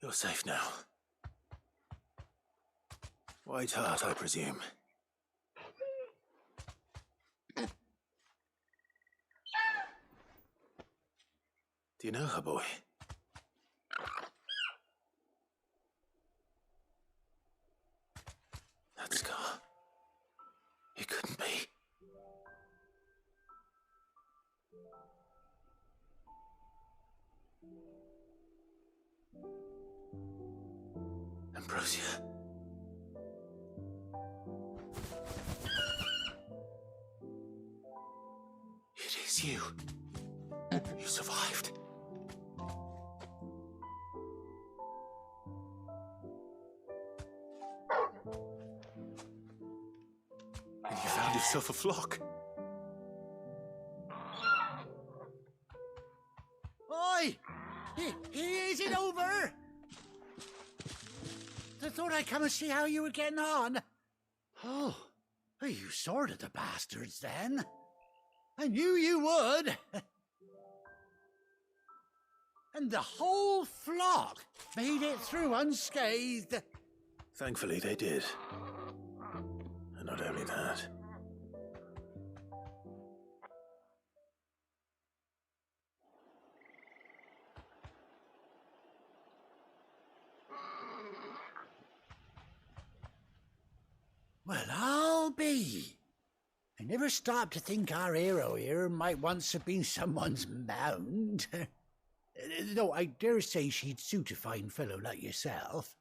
You're safe now. White Hart, I presume. Do you know her, boy? That scar. It couldn't be. Ambrosia. It is you. You survived. And you found yourself a flock. Oi! Is it over? I thought I'd come and see how you were getting on. Oh, you sorted the bastards then. I knew you would. And the whole flock made it through unscathed. Thankfully, they did. And not only that. Well, I'll be. I never stopped to think our hero here might once have been someone's mount. Though I dare say she'd suit a fine fellow like yourself.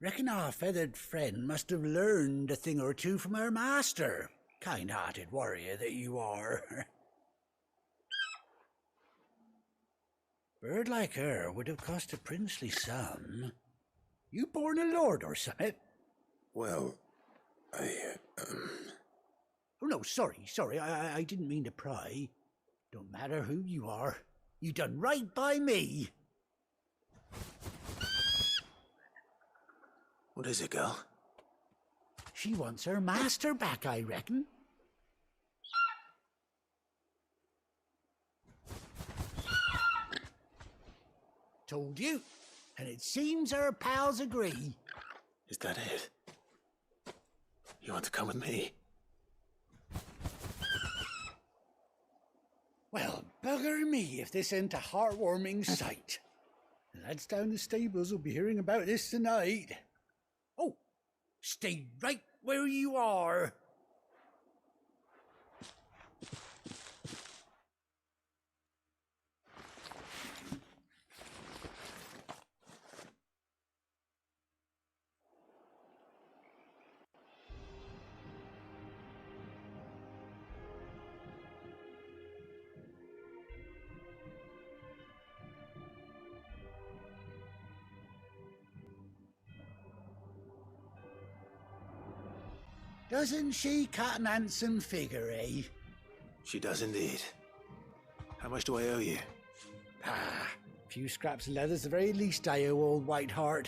Reckon our feathered friend must have learned a thing or two from her master. Kind-hearted warrior that you are. Bird like her would have cost a princely sum. You born a lord or something? Well, Oh, no, sorry, I didn't mean to pry. Don't matter who you are. You done right by me. What is it, girl? She wants her master back, I reckon. Told you. And it seems her pals agree. Is that it? You want to come with me? Well, bugger me if this ain't a heartwarming sight. The lads down the stables will be hearing about this tonight. Oh, stay right where you are. Doesn't she cut an handsome figure, eh? She does indeed. How much do I owe you? Ah, a few scraps of leather's the very least I owe old Whiteheart.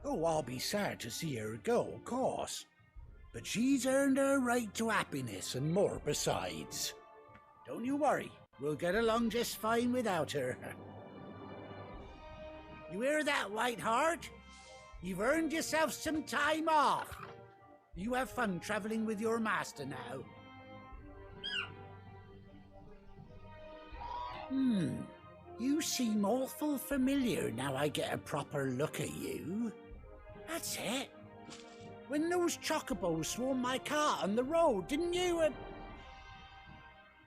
Oh, I'll be sad to see her go, of course. But she's earned her right to happiness and more besides. Don't you worry, we'll get along just fine without her. You hear that, Whiteheart? You've earned yourself some time off. You have fun traveling with your master now. You seem awful familiar now I get a proper look at you. That's it. When those chocobos swarmed my car on the road, didn't you?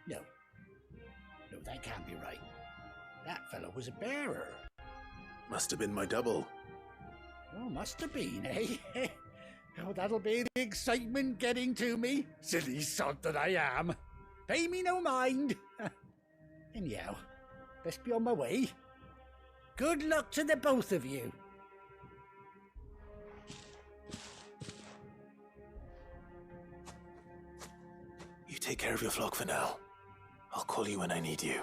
No, that can't be right. That fellow was a bearer. Must have been my double. Oh, must have been, eh? Oh, that'll be the excitement getting to me. Silly sod that I am. Pay me no mind. Anyhow, best be on my way. Good luck to the both of you. You take care of your flock for now. I'll call you when I need you.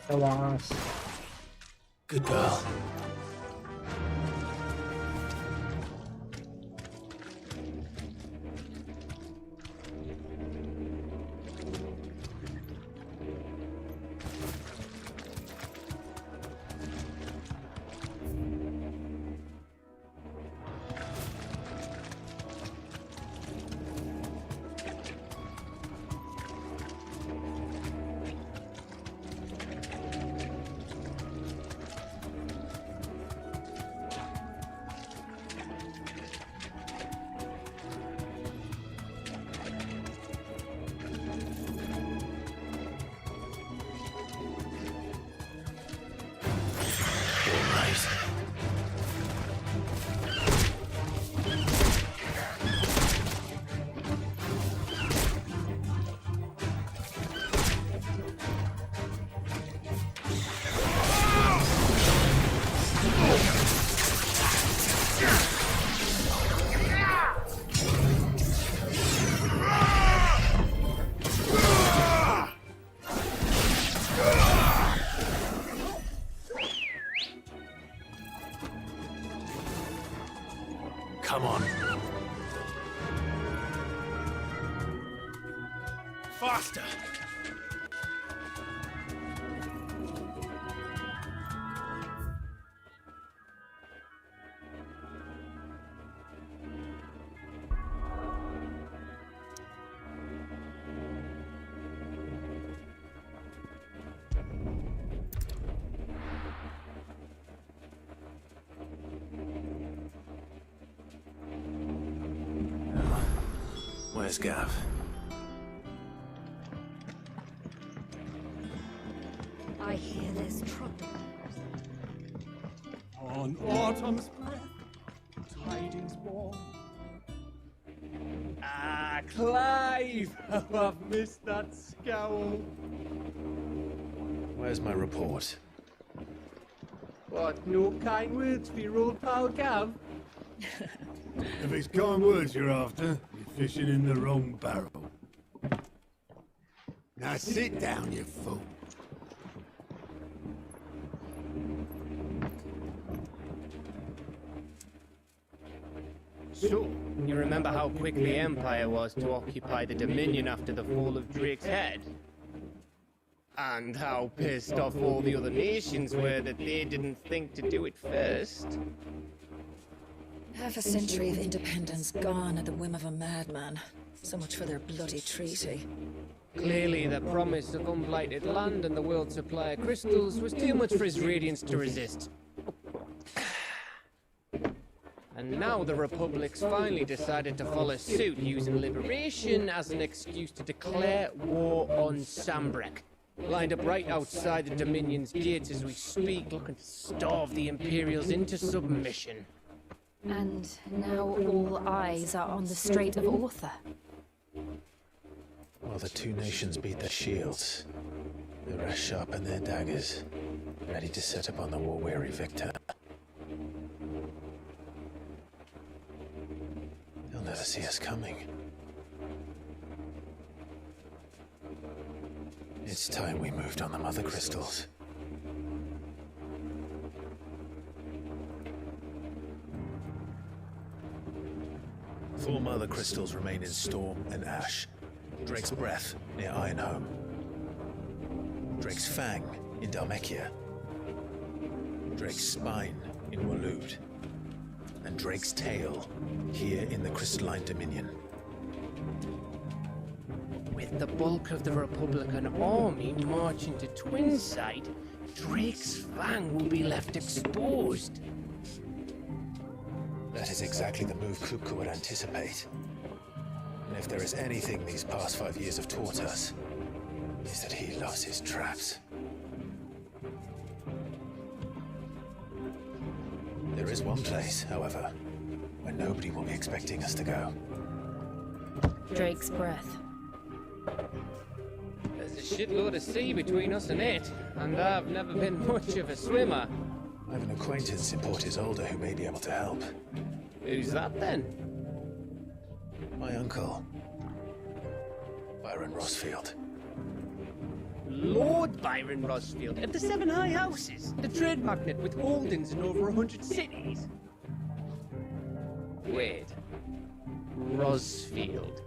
Sa wakas. Good girl. Come on. Faster! Where's Gav? I hear there's trouble. On autumn's breath, tidings born. Ah, Clive! How I've missed that scowl. Where's my report? What, no kind words for your old pal Gav? If it's kind words you're after, you're fishing in the wrong barrel. Now sit down, you fool. So, you remember how quick the Empire was to occupy the Dominion after the fall of Drake's head? And how pissed off all the other nations were that they didn't think to do it first? Half a century of independence gone at the whim of a madman. So much for their bloody treaty. Clearly, the promise of unblighted land and the world's supply of crystals was too much for his radiance to resist. And now the Republic's finally decided to follow suit, using liberation as an excuse to declare war on Sambrek. Lined up right outside the Dominion's gates as we speak, looking to starve the Imperials into submission. And now all eyes are on the Strait of Author. While the two nations beat their shields, the rest sharpen their daggers, ready to set upon the war-weary victor. They'll never see us coming. It's time we moved on the mother crystals. Four mother crystals remain in Storm and Ash. Drake's Breath near Ironhome. Drake's Fang in Dhalmekia. Drake's Spine in Waloed. And Drake's Tail here in the Crystalline Dominion. With the bulk of the Republican army marching to Twinside, Drake's Fang will be left exposed. That is exactly the move Kupka would anticipate. And if there is anything these past 5 years have taught us, is that he loves his traps. There is one place, however, where nobody will be expecting us to go. Drake's Breath. There's a shitload of sea between us and it, and I've never been much of a swimmer. I have an acquaintance in Port Isolde who may be able to help. Who's that then? My uncle, Byron Rossfield. Lord Byron Rossfield of the Seven High Houses, the trade magnate with holdings in over 100 cities. Wait, Rossfield.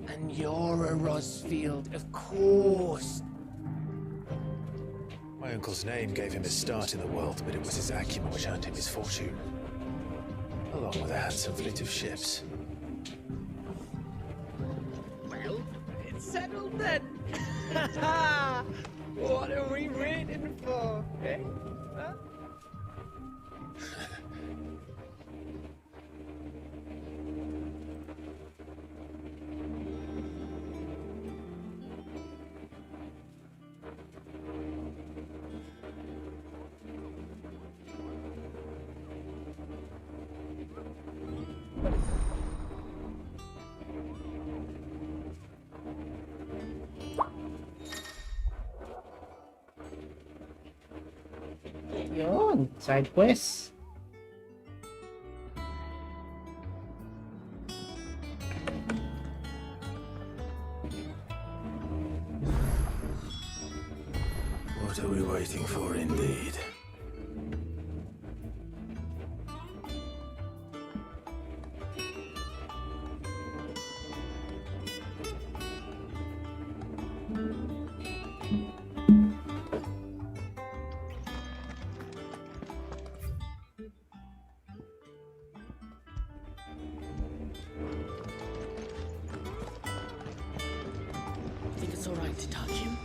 And you're a Rossfield, of course. My uncle's name gave him his start in the world, but it was his acumen which earned him his fortune, along with a handsome fleet of ships. Well, it's settled then. What are we waiting for, eh? Huh? Yun, side quest. What are we waiting for, indeed? Think it's alright to touch him?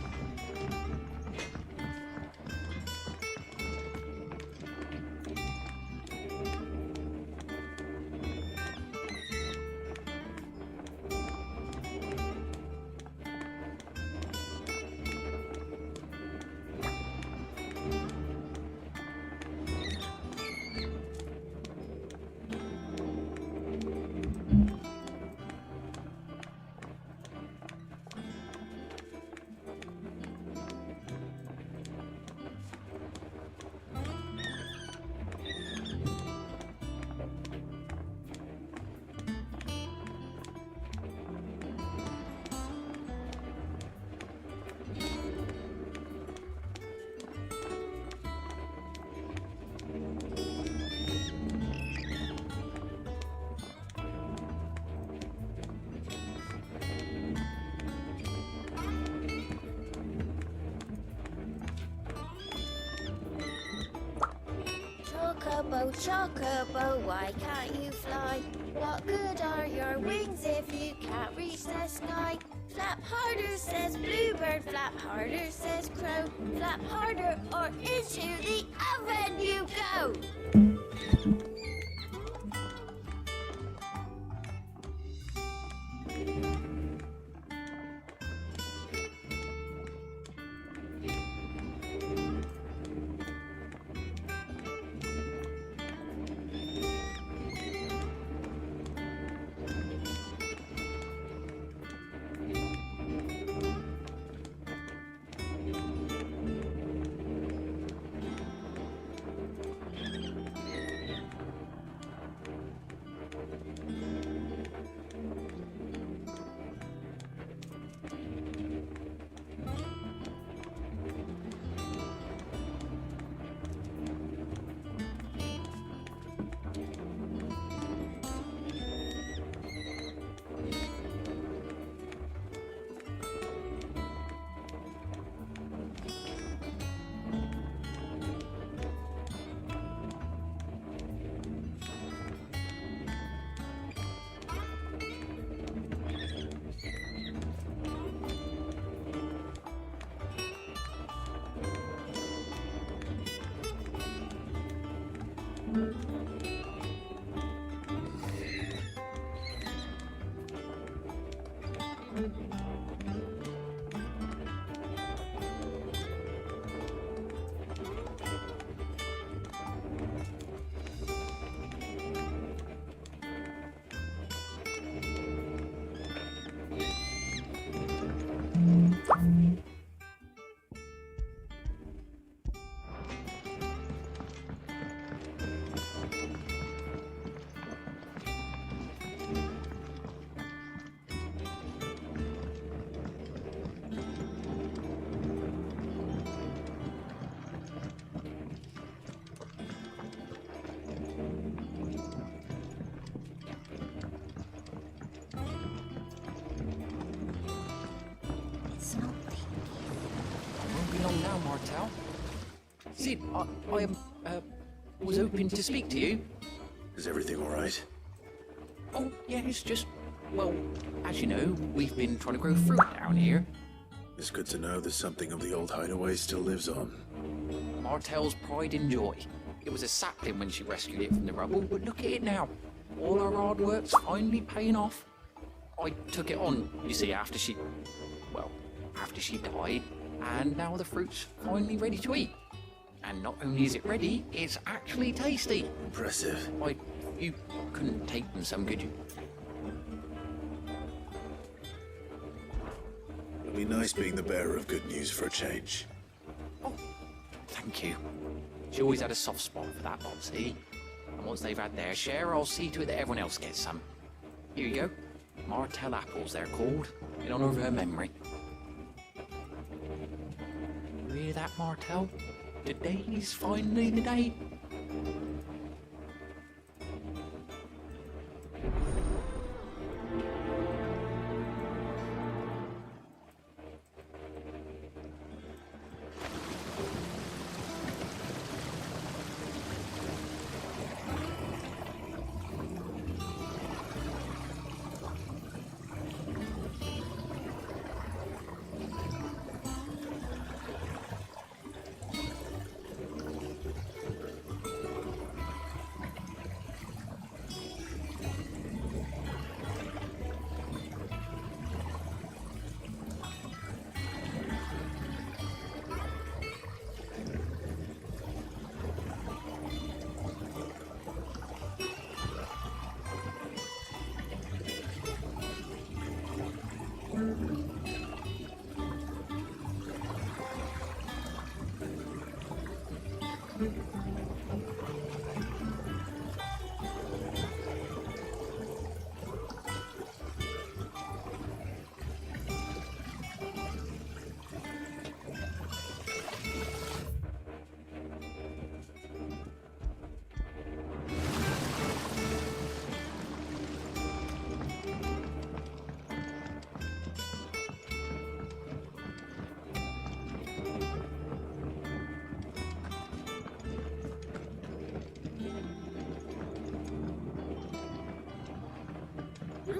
Oh, chocobo, why can't you fly? What good are your wings if you can't reach the sky? Flap harder, says bluebird, flap harder, says crow. Flap harder or into the oven you go! Now, Martel. Sid, I was hoping to speak to you. Is everything all right? Oh, yeah, it's just, well, as you know, we've been trying to grow fruit down here. It's good to know that something of the old hideaway still lives on. Martel's pride and joy. It was a sapling when she rescued it from the rubble, but look at it now. All our hard work's finally paying off. I took it on, you see, after she died, and now the fruit's finally ready to eat. And not only is it ready, it's actually tasty. Impressive. You couldn't take them some, could you? It'll be nice being the bearer of good news for a change. Oh, thank you. She always had a soft spot for that lot, see? And once they've had their share, I'll see to it that everyone else gets some. Here you go. Martel apples, they're called, in honor of her memory. You hear that, Martel? Today's finally the day.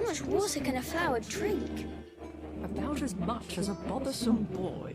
much water can a flower drink? About as much as a bothersome boy.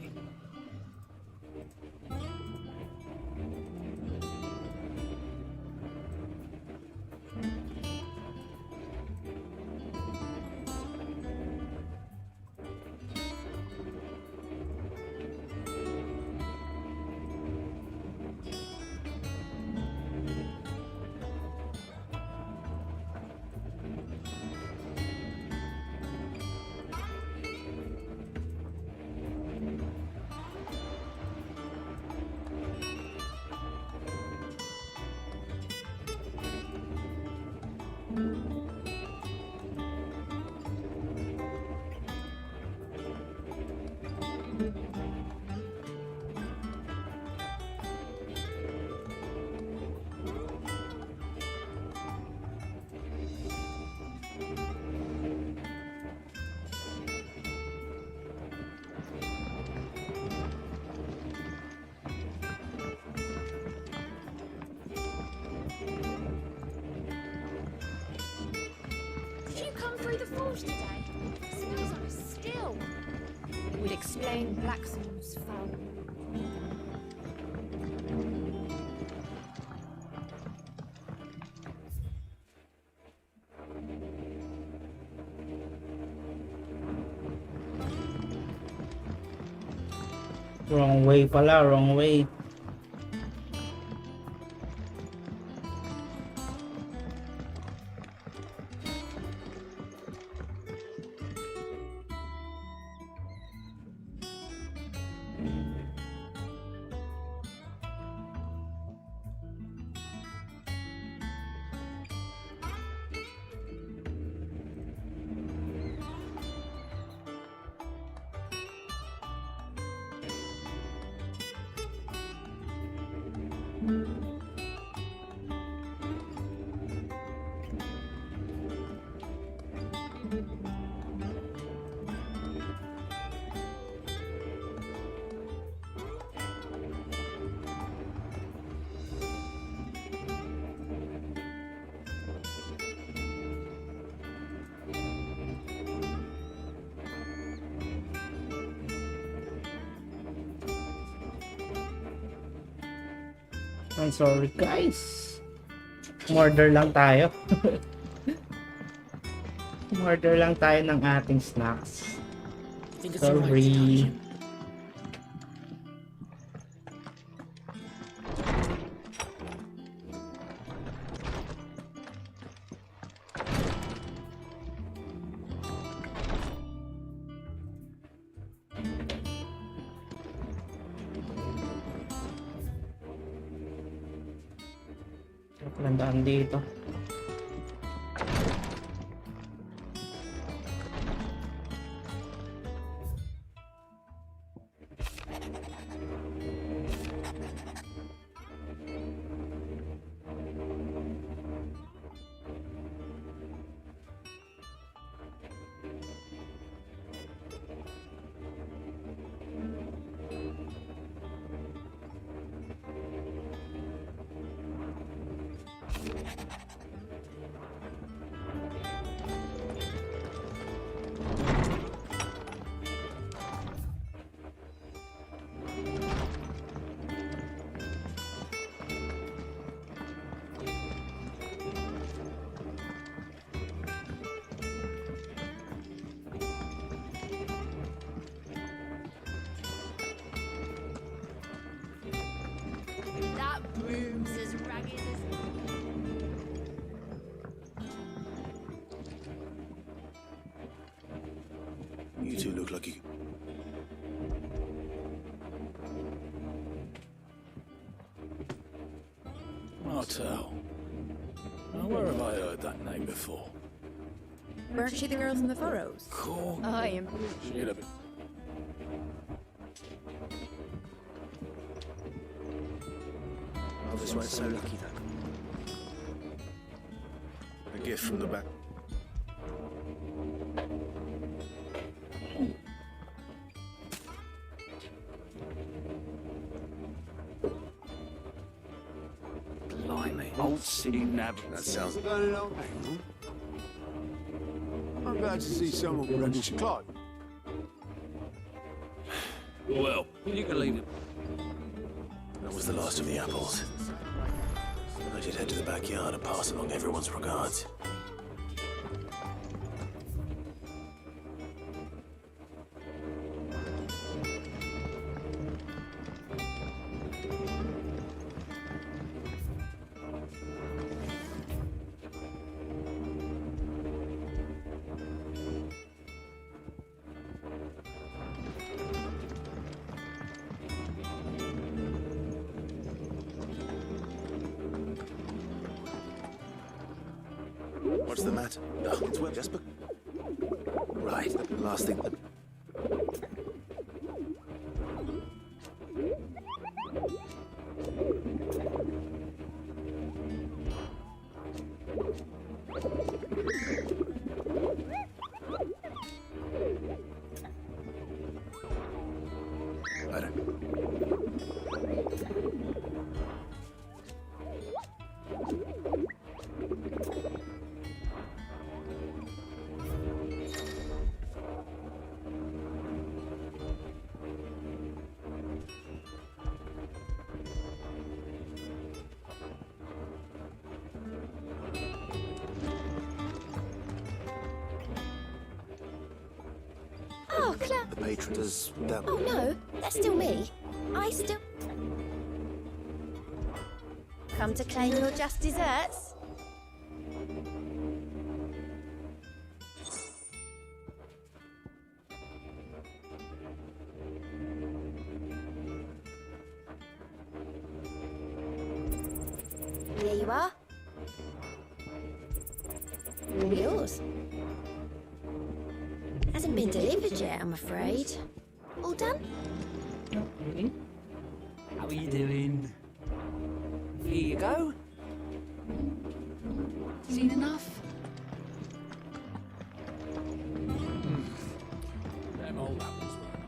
Did you come through the forge today? It smells like still. It would explain Blackson's foul. Wrong way pala, wrong way. I'm sorry guys. Order lang tayo. Order lang tayo ng ating snacks. Sorry. Landaan dito. That broom's as ragged as... You two look like you... Martel. Now, where have I heard that name before? Weren't she the girl from the Furrows? Cool. I am. She'd have been... Others weren't so lucky then. A gift from the back. Blimey, old city nav. That sounds... I'm glad to see someone ready to climb. Well, you can leave it. That was the last of the apples. I should head to the backyard and pass along everyone's regards. What's the matter? Oh, it's well, Jasper. Right, the last thing that... Better. Oh, Claire. The patron does that... Oh, no. That's still me. I still... Come to claim your just desserts? Here you are. Yours. Hasn't been delivered yet, I'm afraid. All done? How are you doing? Here you go. Seen enough? Them old apples were enough.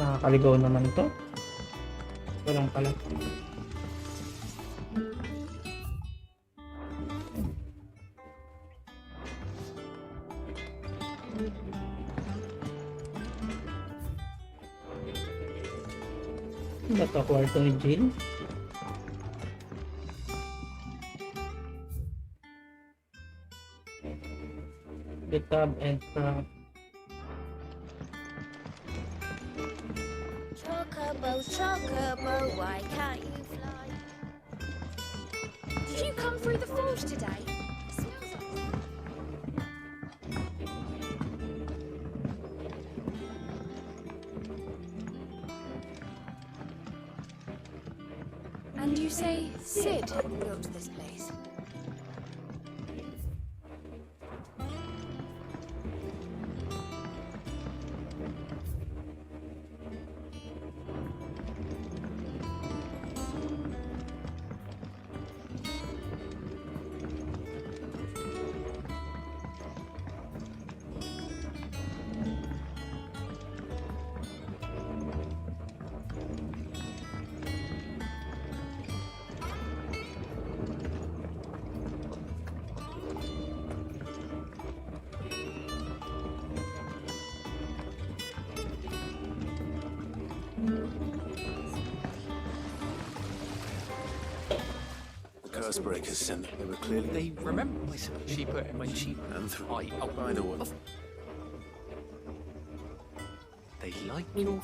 Nakakaligaw naman to. Walang pala. Ano to? Kwarto ni Jill? The tub and craft. Chocobo, chocobo, why can't you fly? Did you come through the forge today? It smells like... And you say Sid built this place? Curse breakers sent them. They were clearly... They remember she put it when she... And through... Oh, by the way... They like your...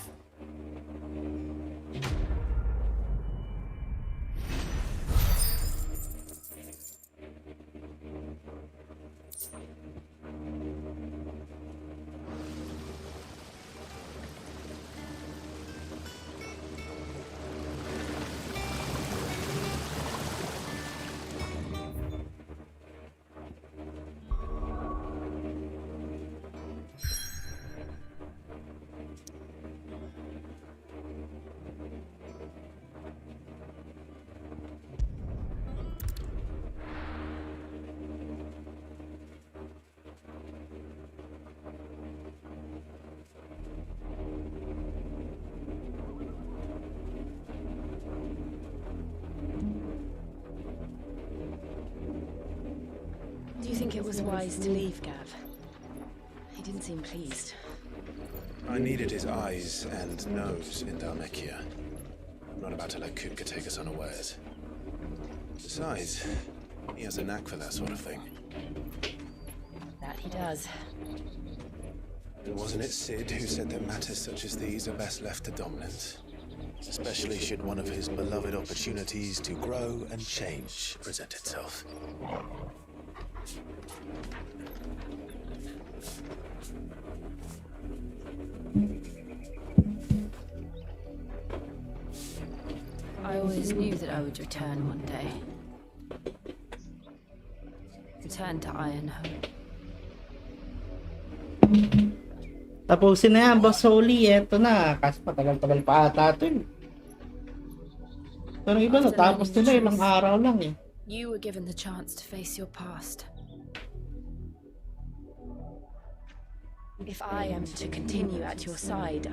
it was wise to leave, Gav? He didn't seem pleased. I needed his eyes and nose in Dhalmekia. I'm not about to let Kupka take us unawares. Besides, he has a knack for that sort of thing. That he does. And wasn't it Sid who said that matters such as these are best left to dominance? Especially should one of his beloved opportunities to grow and change present itself. I always knew that I would return one day. Return to Ironhome. Tapusin na yan, Boss Holy. Eto na. Kasi matagal-tagal pa ata ito eh. Pero iba, natapos nila ilang araw lang eh. You were given the chance to face your past. If I am to continue at your side,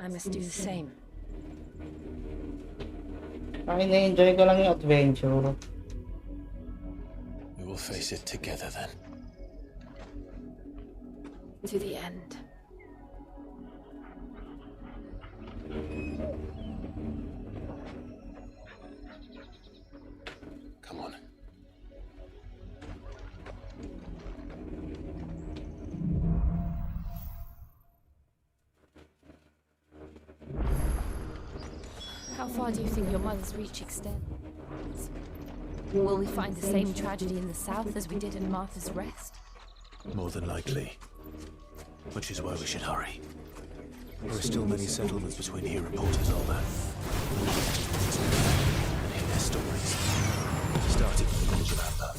I must do the same. Ay, na-enjoy ko lang yung adventure. We will face it together then. To the end. Come on. How far do you think your mother's reach extends? Will we find the same tragedy in the south as we did in Martha's Rest? More than likely. Which is why we should hurry. There are still many settlements between here and Porter's Alba. And hear their stories. Starting with the village of Amber.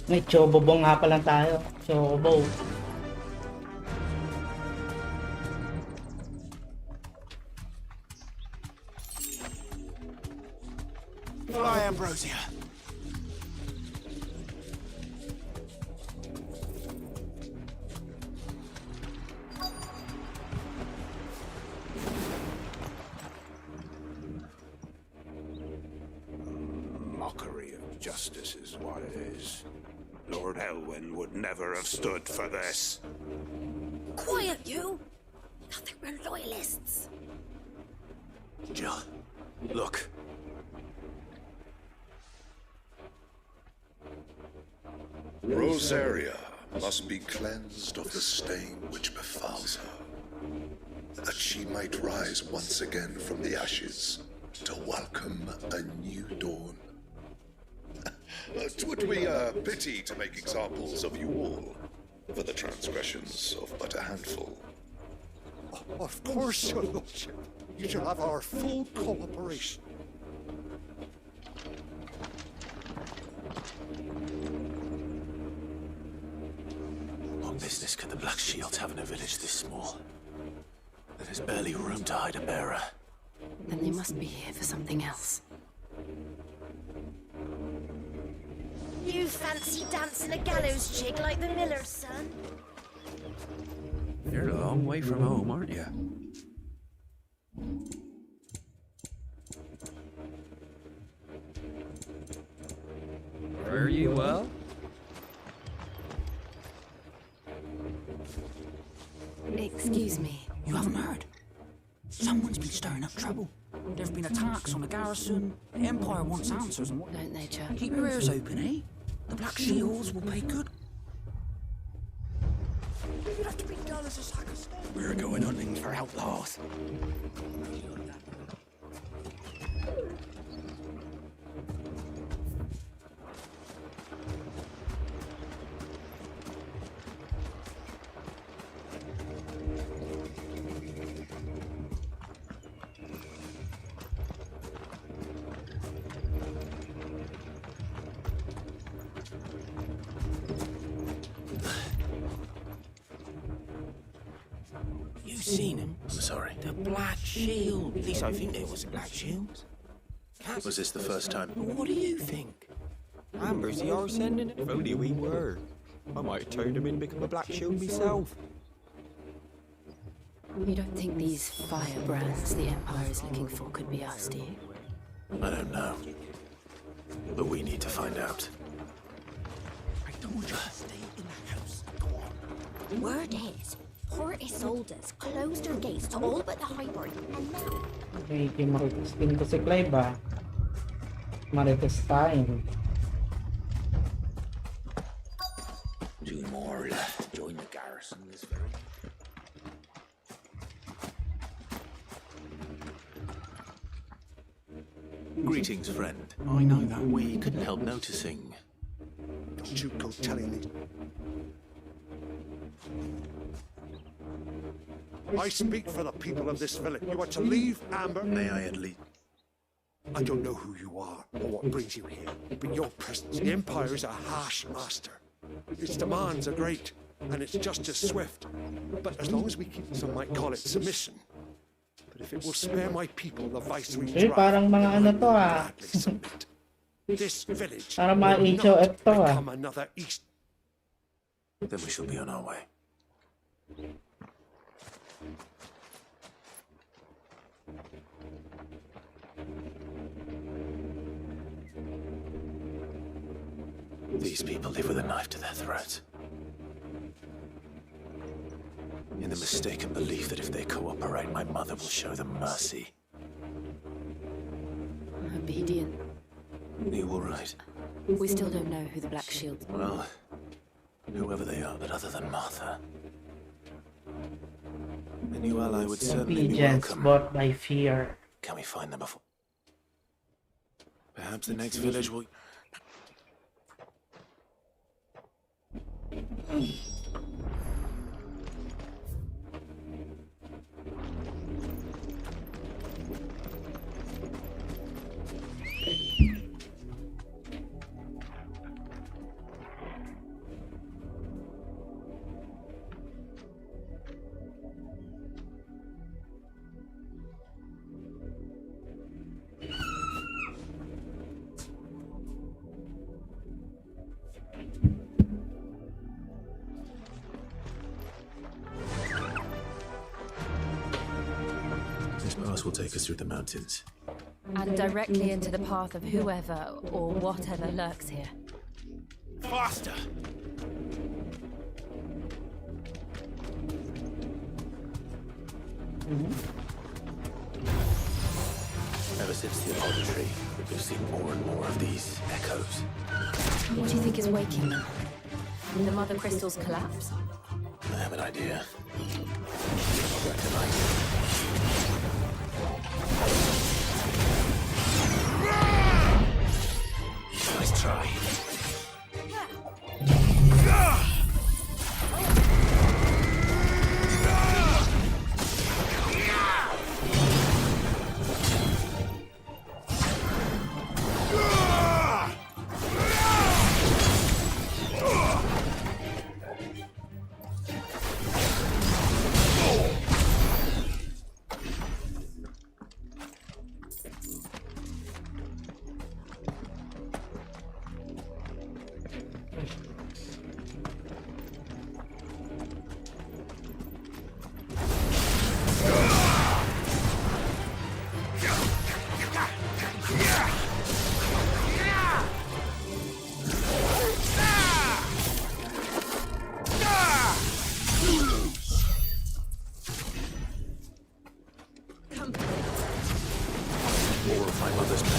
May chobobo nga pala tayo. Chobo. Fly, Ambrosia. Mockery of justice is what it is. Lord Elwyn would never have stood for this. Quiet, you! Nothing but loyalists. Jill, look. Rosaria must be cleansed of the stain which befouls her, that she might rise once again from the ashes to welcome a new dawn. 'Twould be a pity to make examples of you all for the transgressions of but a handful. Of course, your lordship. You shall have our full cooperation. What business could the Black Shields have in a village this small? There's barely room to hide a bearer. Then they must be here for something else. You fancy dancing a gallows jig like the miller's son? You're a long way from home, aren't you? Are you well? Excuse me. You haven't heard? Someone's been stirring up trouble. There've been attacks on the garrison. The Empire wants answers and what... Don't they, Chuck? Keep your ears open, eh? The Black Shields will pay good... You'd have to be dull as a sack of stone. We're going hunting for outlaws. seen it? I'm sorry. The Black Shield. At least I think there was a Black Shield. Was this the first time? What do you think? Amber's the arse ending it. If only we were. I might have turned him in and become a Black Shield myself. You don't think these firebrands the Empire is looking for could be us, do you? I don't know. But we need to find out. I told you to stay in the house. Word is, Port Isolde's closed their gates to all but the Highborn, and now... Okay, marites din ko si Clive ah. Marites time. 2 more left to join the garrison this very... Greetings, friend. I know that. We couldn't help noticing. Don't you go telling me. I speak for the people of this village. You are to leave, Amber. May I at least... I don't know who you are or what brings you here, but your presence. The Empire is a harsh master. Its demands are great, and its justice swift. But as long as we keep, some might call it submission. But if it will spare my people the vice we Eh, parang mga ano to ah. this village Parang mga will HOF not to ah. become another East. Then we shall be on our way. These people live with a knife to their throats. In the mistaken belief that if they cooperate, my mother will show them mercy. Obedient. Are you all right? We still don't know who the Black Shield... Well, whoever they are, but other than Martha, a new ally would certainly be Obedience welcome. bought by fear. Can we find them before? Perhaps the next village will... This pass will take us through the mountains. And directly into the path of whoever or whatever lurks here. Faster! Ever since the apology, we've seen more and more of these echoes. What do you think is waking them? The Mother Crystal's collapse? I have an idea. I'll go tonight. Nice try. More of my mother's men.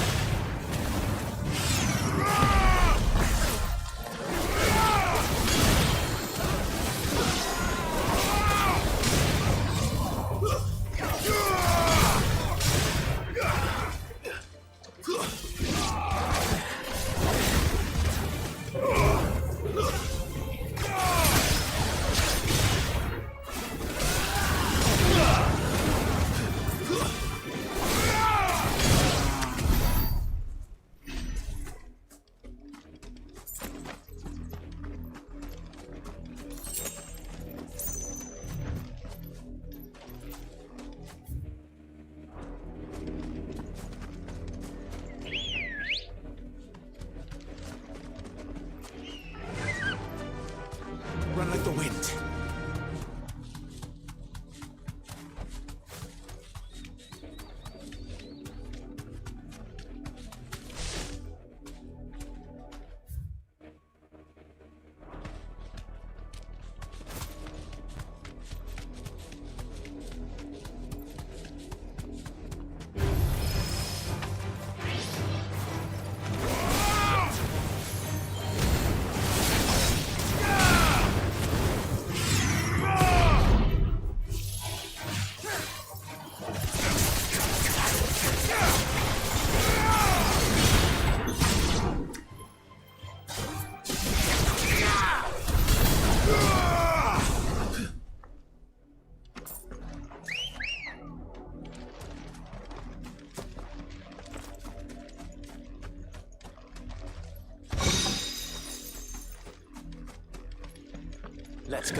Let's go.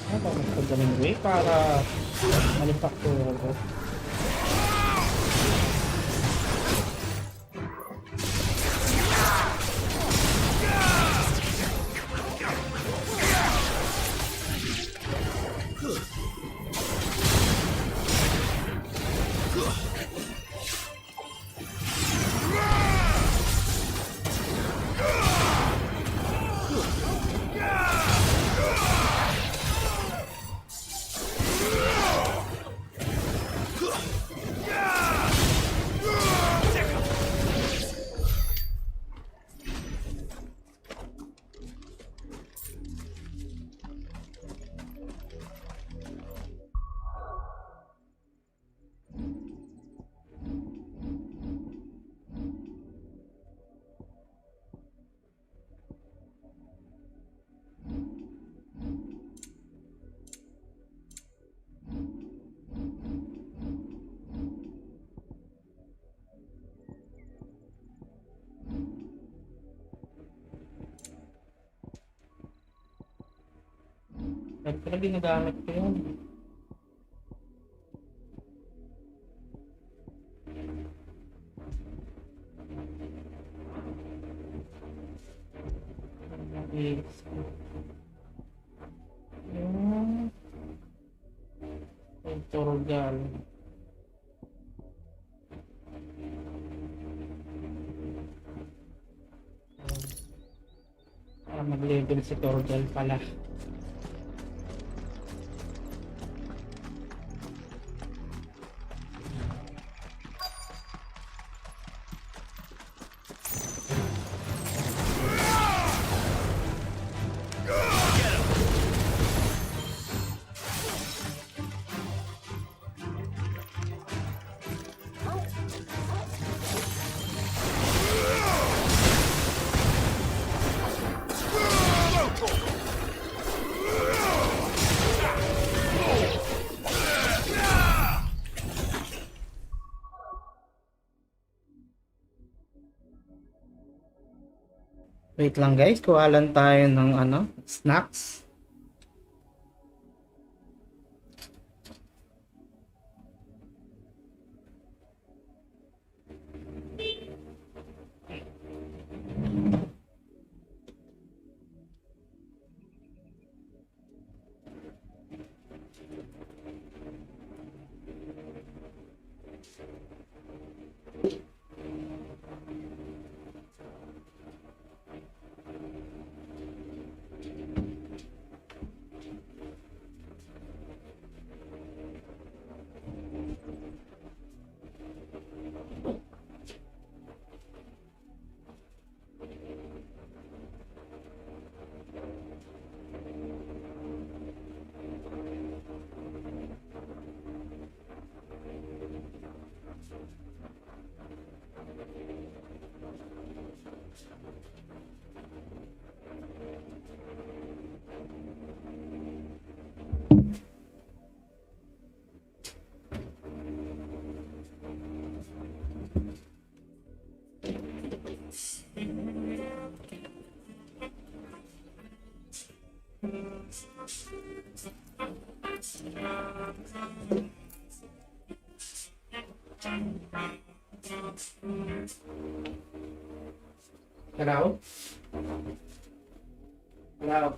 Ano ba magpagaling way para manufacturer ko? Pero ginagamit ko yun. Yung Torgal. Para mag-level si Torgal pala. Wait lang guys, kuha lang tayo ng snacks. Hello? Hello?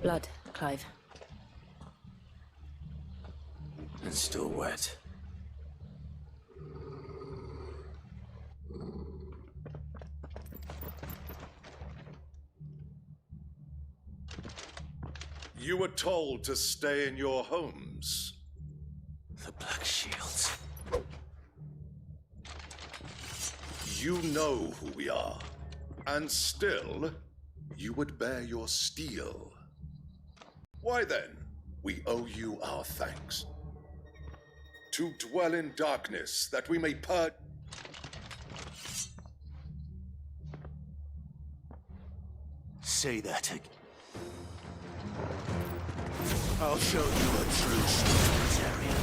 Blood, Clive. And still wet. You were told to stay in your homes. The Black Shields. You know who we are, and still, you would bear your steel. Why then, we owe you our thanks. To dwell in darkness, that we may purge... Say that again. I'll show you a true Spartarian.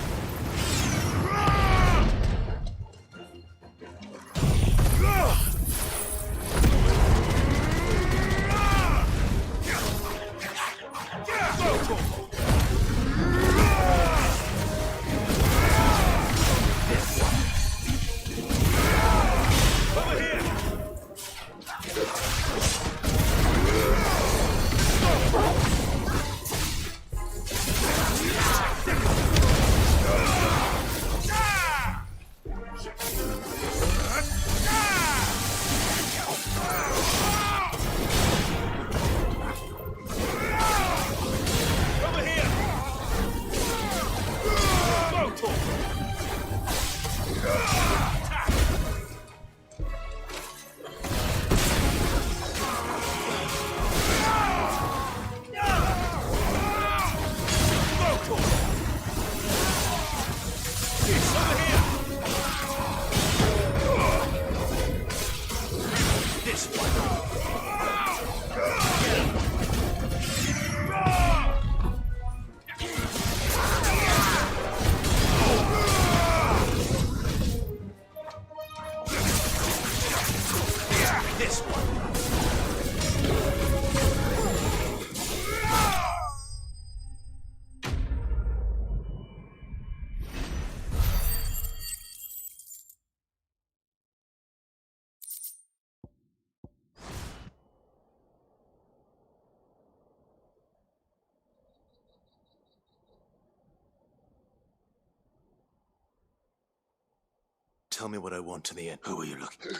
Tell me what I want to the end. Who are you looking?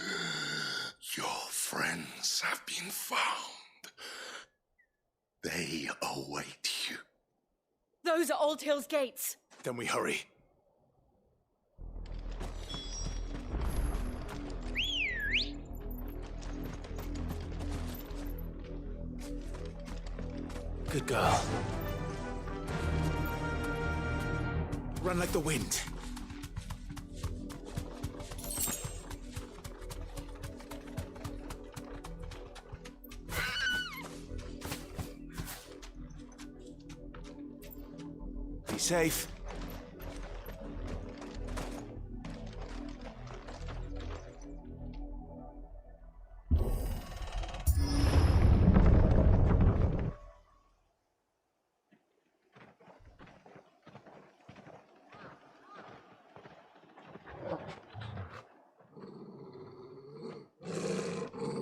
Your friends have been found. They await you. Those are Old Hill's gates. Then we hurry. Good girl. Run like the wind. Be safe.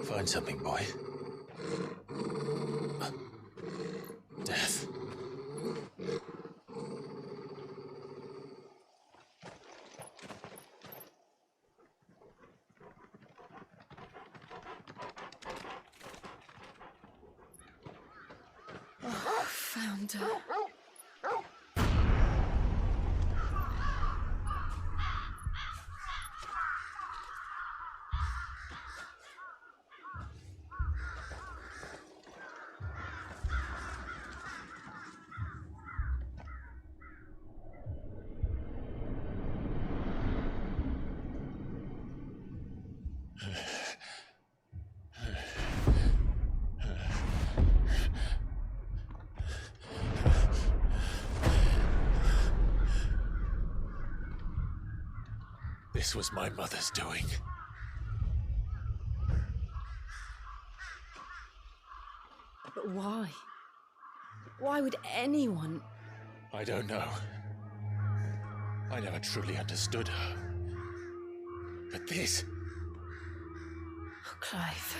Find something, boy. Death. Found her. This was my mother's doing. But why? Why would anyone... I don't know. I never truly understood her. But this... Oh, Clive.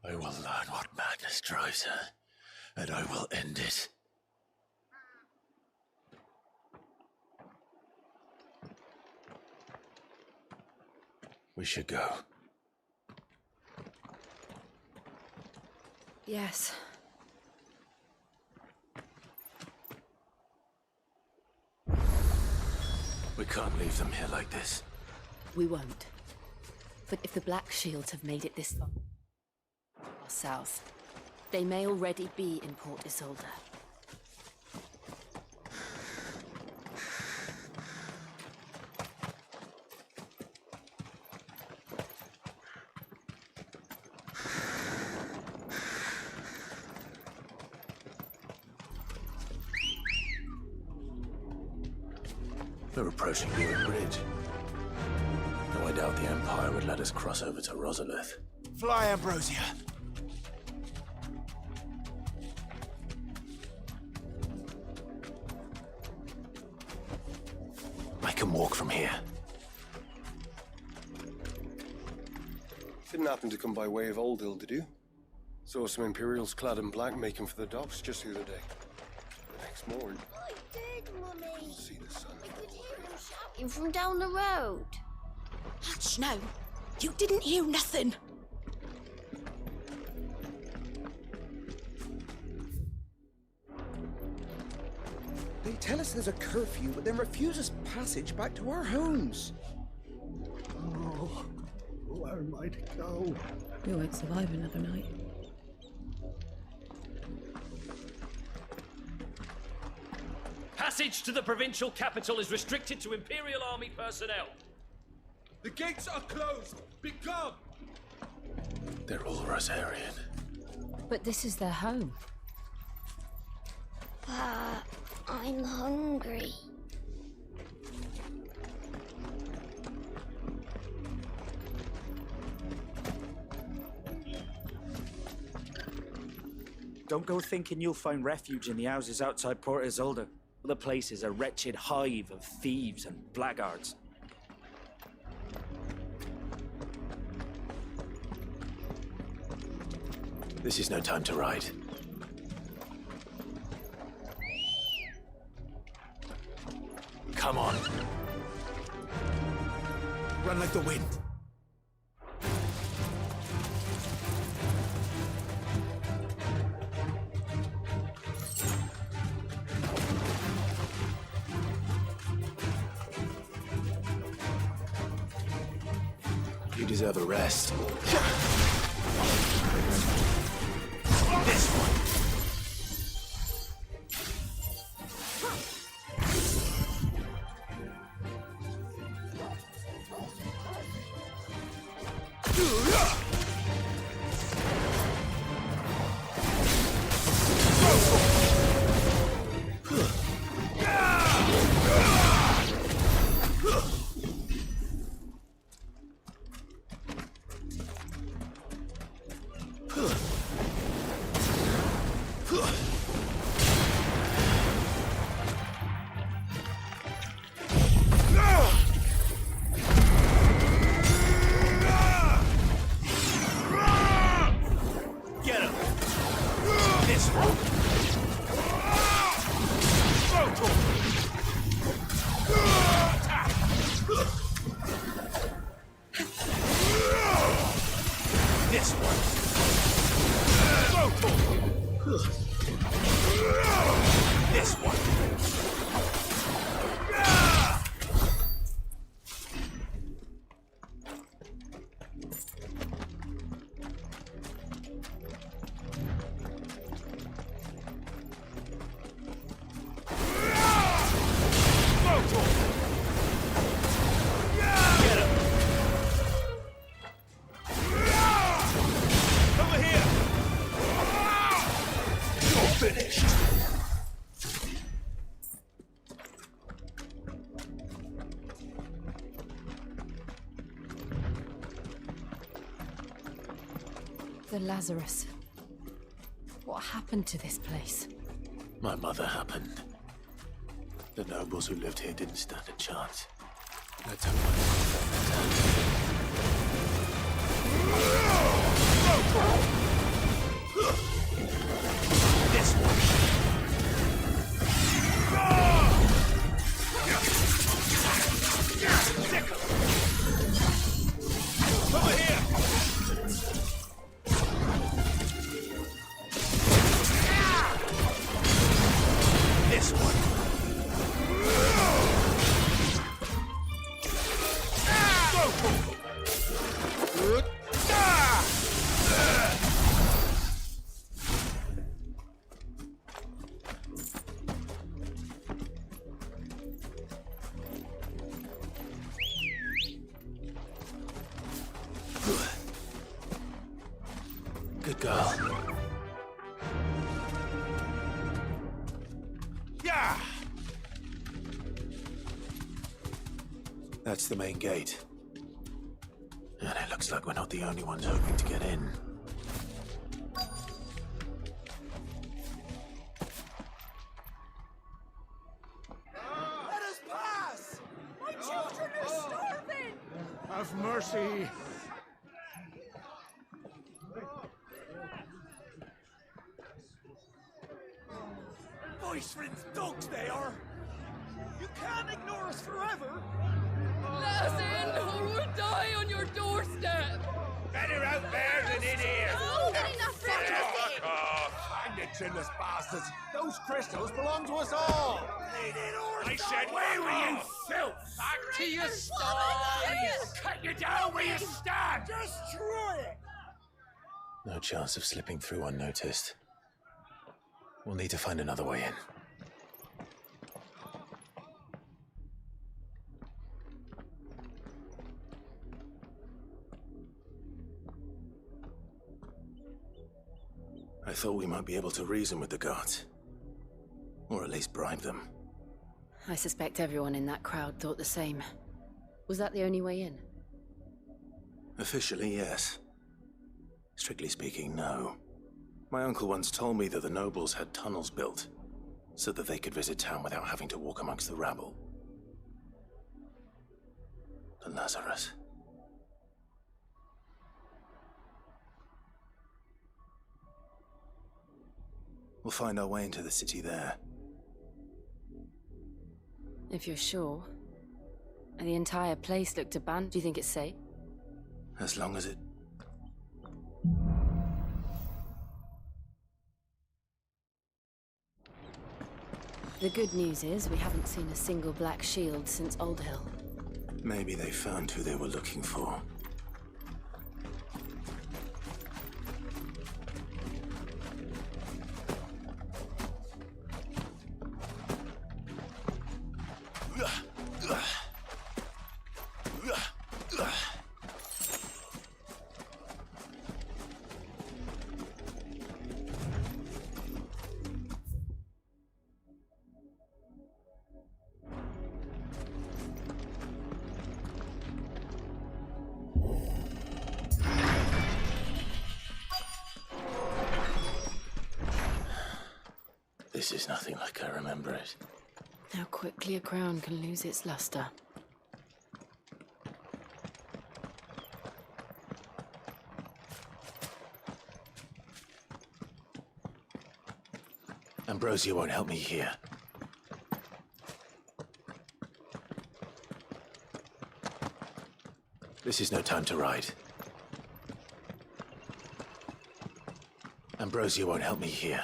I will learn what madness drives her, and I will end it. We should go. Yes. We can't leave them here like this. We won't. But if the Black Shields have made it this far south, they may already be in Port Isolde. We're approaching Newark Bridge. Though I doubt the Empire would let us cross over to Rosalith. Fly, Ambrosia. I can walk from here. Didn't happen to come by way of Old Hill, did you? Saw some Imperials clad in black making for the docks just the other day. The next morning, I did, Mummy. see the sun. I could hear them shouting from down the road. Hush now. You didn't hear nothing. They tell us there's a curfew, but then refuse us passage back to our homes. Oh, where am I to go? We won't survive another night. Passage to the provincial capital is restricted to Imperial Army personnel. The gates are closed! Begone! They're all Rosarian. But this is their home. Pa, I'm hungry. Don't go thinking you'll find refuge in the houses outside Port Isolde. The place is a wretched hive of thieves and blackguards. This is no time to ride. Come on. Run like the wind. You deserve a rest. This one. The Lazarus. What happened to this place? My mother happened. The nobles who lived here didn't stand a chance. Let's hope This one. Over here. This one. Good girl. Yeah. That's the main gate. And it looks like we're not the only ones hoping to get in. Let us pass! My children are starving! Have mercy! Voice-ridden dogs they are! You can't ignore us forever! Let us in, or we'll die on your doorstep! Better out there than in here. Oh, enough for Fuck off. Hang the chinless bastards! Those crystals belong to us all! I said, where were you, filth? Back to your sties! Cut you down where you stand! Destroy it! No chance of slipping through unnoticed. We'll need to find another way in. I thought we might be able to reason with the guards. Or at least bribe them. I suspect everyone in that crowd thought the same. Was that the only way in? Officially, yes. Strictly speaking, no. My uncle once told me that the nobles had tunnels built, so that they could visit town without having to walk amongst the rabble. The Lazarus. We'll find our way into the city there. If you're sure. The entire place looked abandoned. Do you think it's safe? As long as it... The good news is we haven't seen a single black shield since Old Hill. Maybe they found who they were looking for. This is nothing like I remember it. How quickly a crown can lose its luster. Ambrosia won't help me here. This is no time to ride. Ambrosia won't help me here.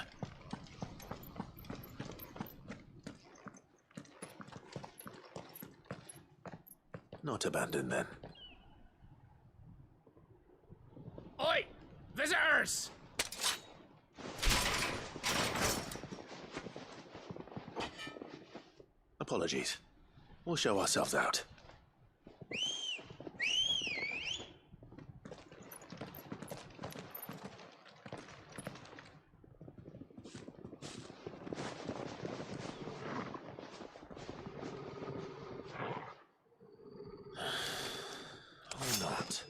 Not abandoned, then. Oi! Visitors! Apologies. We'll show ourselves out. Or not.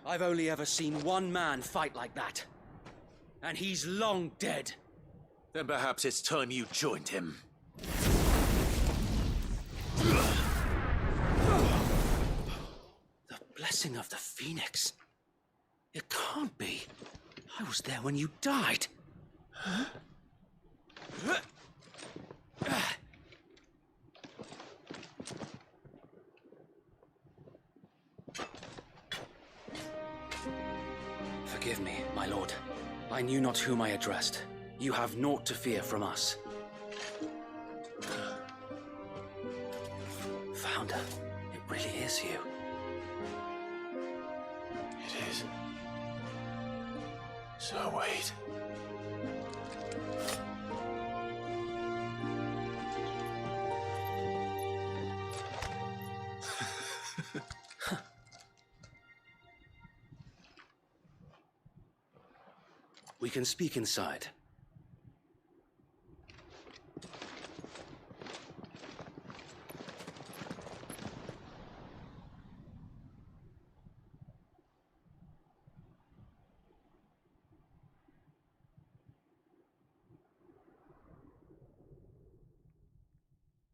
I've only ever seen one man fight like that. And he's long dead. Then perhaps it's time you joined him. The blessing of the Phoenix. It can't be. I was there when you died. Huh? Forgive me, my lord. I knew not whom I addressed. You have naught to fear from us. Founder, it really is you. It is. So wait. We can speak inside.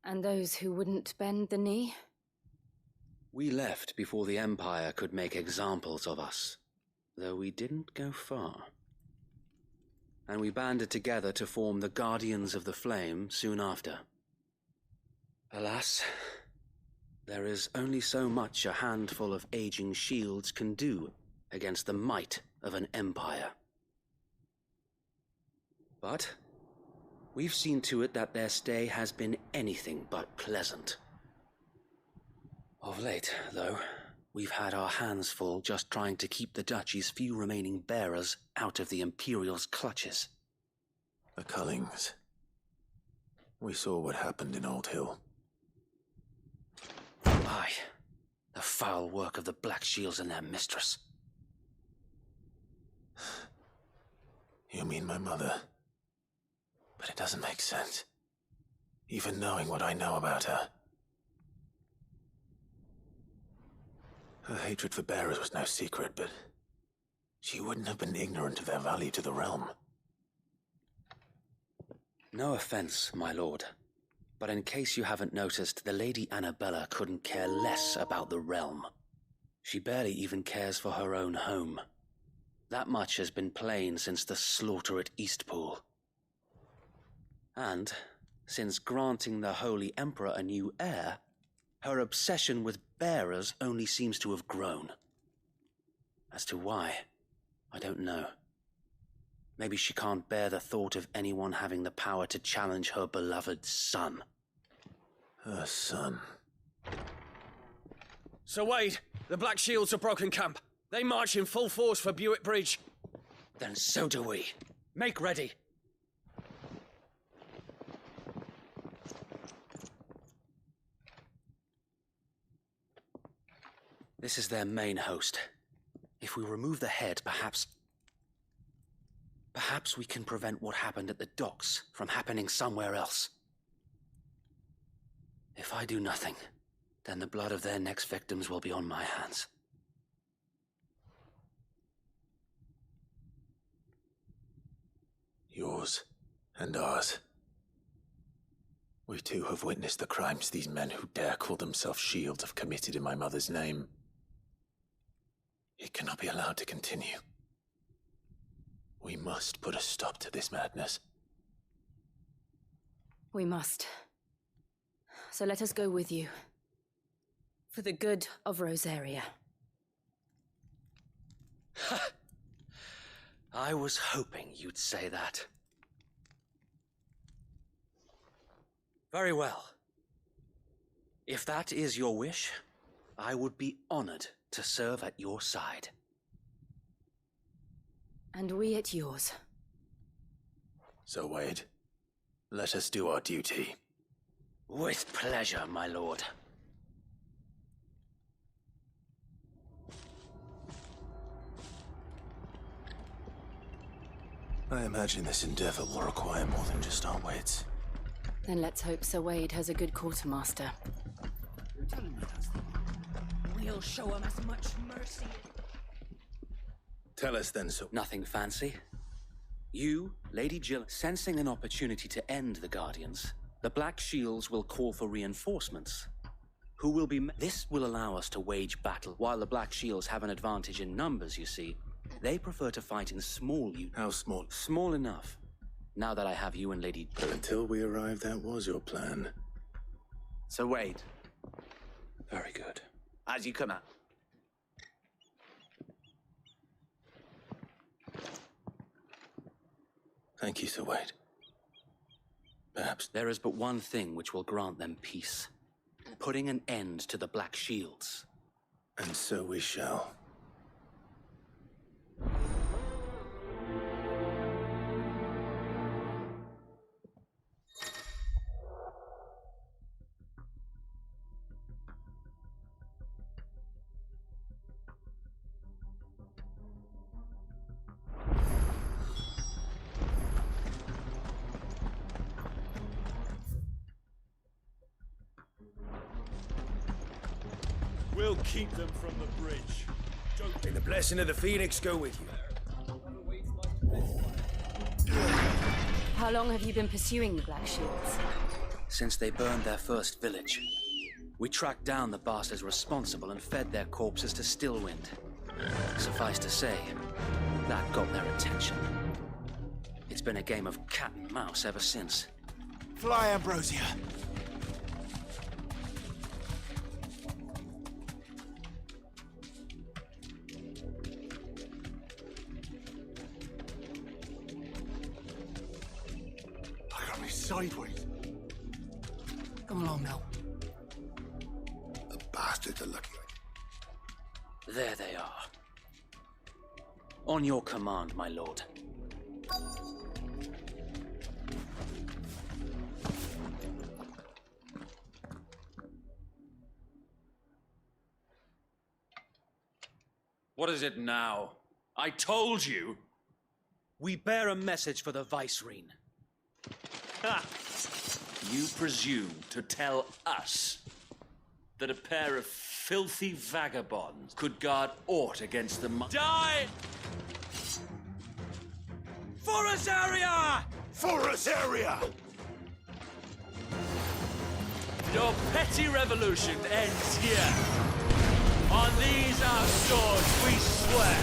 And those who wouldn't bend the knee? We left before the Empire could make examples of us, though we didn't go far. And we banded together to form the Guardians of the Flame soon after. Alas, there is only so much a handful of aging shields can do against the might of an empire. But we've seen to it that their stay has been anything but pleasant. Of late, though, we've had our hands full just trying to keep the Duchy's few remaining bearers out of the Imperial's clutches. The Cullings. We saw what happened in Old Hill. Aye, the foul work of the Black Shields and their mistress. You mean my mother? But it doesn't make sense. Even knowing what I know about her. Her hatred for bearers was no secret, but she wouldn't have been ignorant of their value to the realm. No offense, my lord, but in case you haven't noticed, the Lady Annabella couldn't care less about the realm. She barely even cares for her own home. That much has been plain since the slaughter at Eastpool. And, since granting the Holy Emperor a new heir, her obsession with bearers only seems to have grown. As to why, I don't know. Maybe she can't bear the thought of anyone having the power to challenge her beloved son. Her son. Sir Wade, the Black Shields have broken camp. They march in full force for Buick Bridge. Then so do we. Make ready. This is their main host. If we remove the head, perhaps we can prevent what happened at the docks from happening somewhere else. If I do nothing, then the blood of their next victims will be on my hands. Yours and ours. We too have witnessed the crimes these men who dare call themselves shields have committed in my mother's name. It cannot be allowed to continue. We must put a stop to this madness. We must. So let us go with you. For the good of Rosaria. I was hoping you'd say that. Very well. If that is your wish, I would be honored to serve at your side. And we at yours. So, Wade, let us do our duty. With pleasure, my lord. I imagine this endeavor will require more than just our wits. Then let's hope Sir Wade has a good quartermaster. We'll show him as much mercy. Tell us then, so... Nothing fancy. You, Lady Jill, sensing an opportunity to end the Guardians, the Black Shields will call for reinforcements. Who will be... This will allow us to wage battle. While the Black Shields have an advantage in numbers, you see, they prefer to fight in small units. How small? Small enough. Now that I have you and Lady... But until we arrived, that was your plan. So Wade, Very good. as you come out. Thank you, Sir Wade. Perhaps... There is but one thing which will grant them peace. Putting an end to the Black Shields. And so we shall. We'll keep them from the bridge. May the blessing of the Phoenix go with you. How long have you been pursuing the Black Shields? Since they burned their first village. We tracked down the bastards responsible and fed their corpses to Stillwind. Suffice to say, that got their attention. It's been a game of cat and mouse ever since. Fly, Ambrosia. I got me sideways. Come along now. The bastards are lucky. There they are. On your command, my lord. What is it now? I told you! We bear a message for the Vicereine. Ha! You presume to tell us that a pair of filthy vagabonds could guard aught against the Die! For Azaria! For Azaria! Your petty revolution ends here. On these our swords we swear.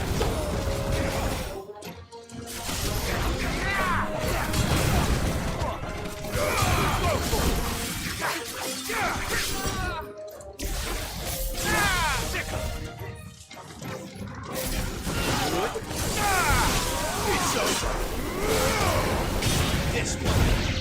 It's over. This one.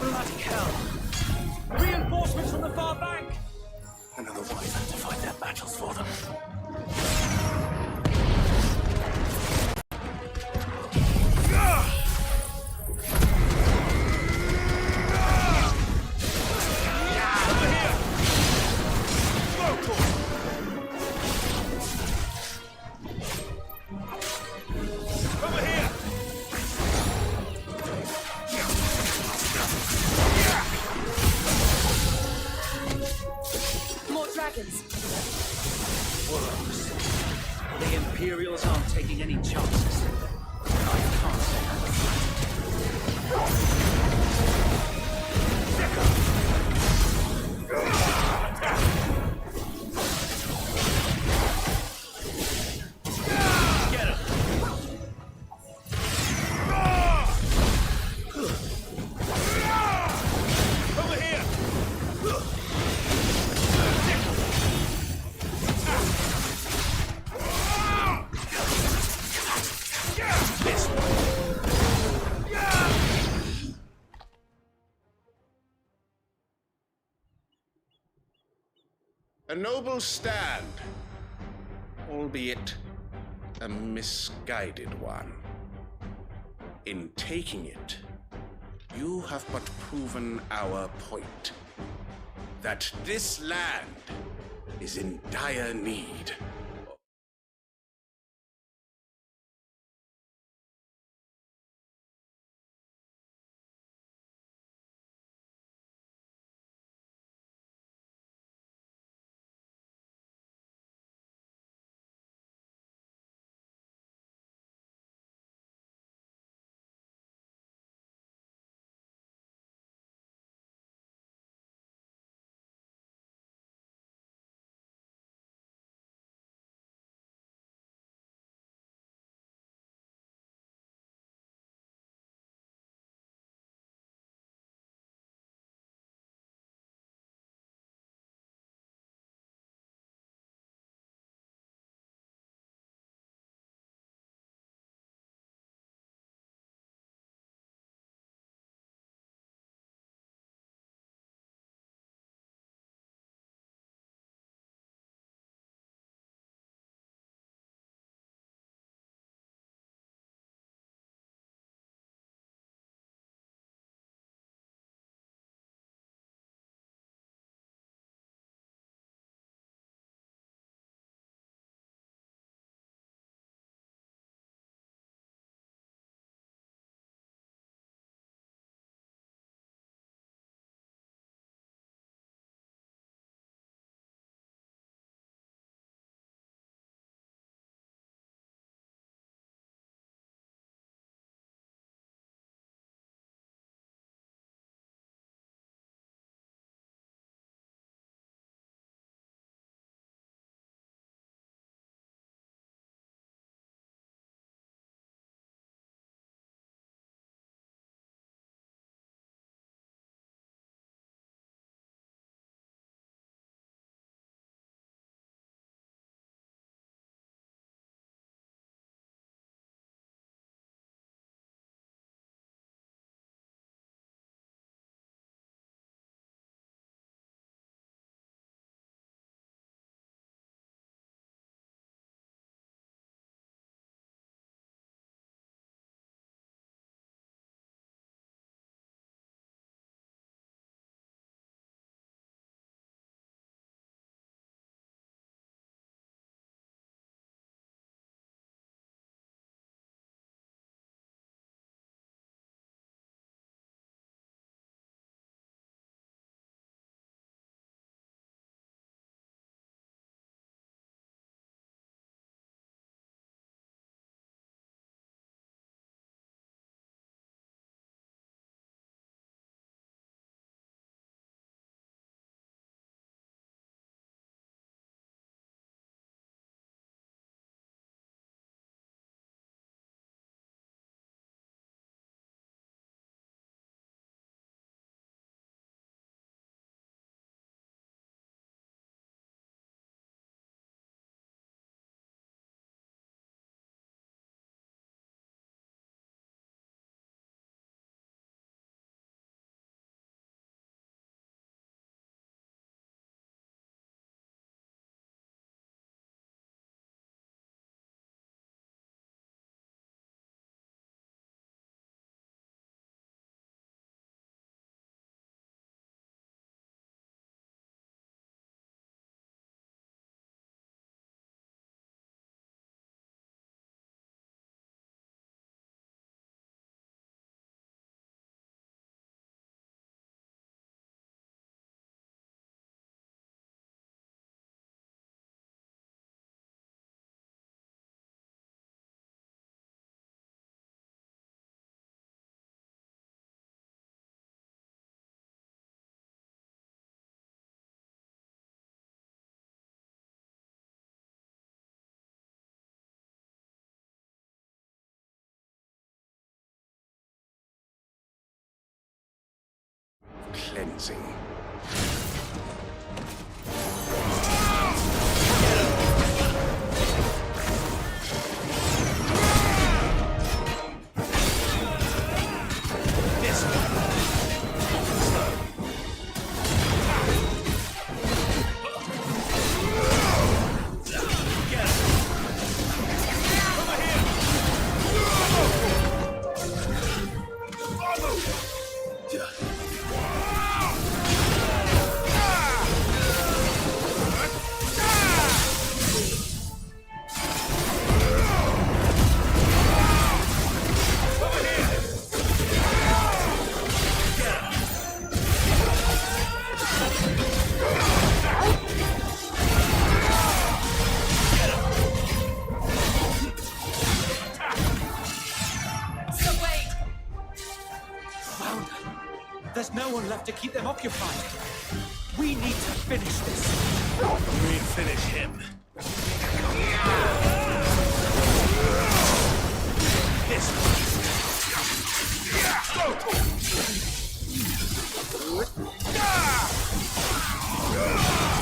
Bloody hell! Reinforcements from the far bank! Another wyvern to fight their battles for them. More dragons. Works. The Imperials aren't taking any chances. I can't say Get him! Over here! This A noble stand, albeit a misguided one. In taking it, you have but proven our point. That this land is in dire need. Cleansing. There's no one left to keep them occupied. We need to finish this. We finish him. This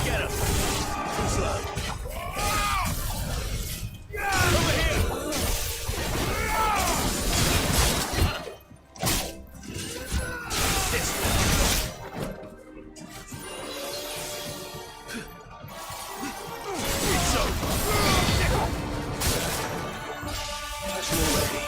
Get him. Too slow. Over here. It's over. Touch him already.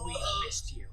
we missed you.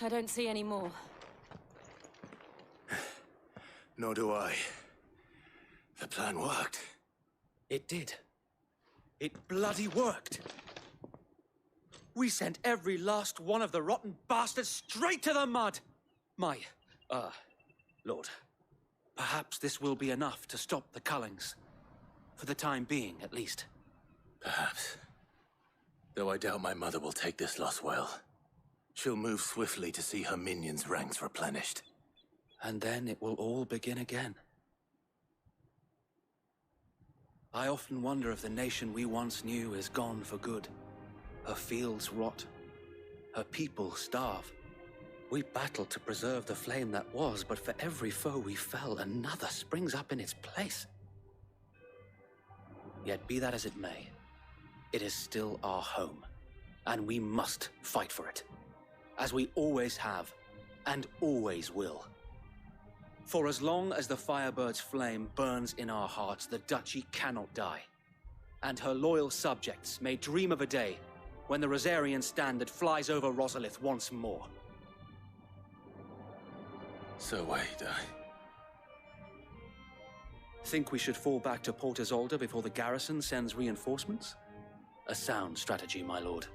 I don't see any more. Nor do I. The plan worked. It did. It bloody worked. We sent every last one of the rotten bastards straight to the mud. Lord, perhaps this will be enough to stop the Cullings. For the time being, at least. Perhaps. Though I doubt my mother will take this loss well. She'll move swiftly to see her minions' ranks replenished. And then it will all begin again. I often wonder if the nation we once knew is gone for good. Her fields rot. Her people starve. We battled to preserve the flame that was, but for every foe we fell, another springs up in its place. Yet be that as it may, it is still our home, and we must fight for it. As we always have, and always will. For as long as the Firebird's flame burns in our hearts, the Duchy cannot die. And her loyal subjects may dream of a day when the Rosarian standard flies over Rosalith once more. So wait, Think we should fall back to Port Isolde before the garrison sends reinforcements? A sound strategy, my lord.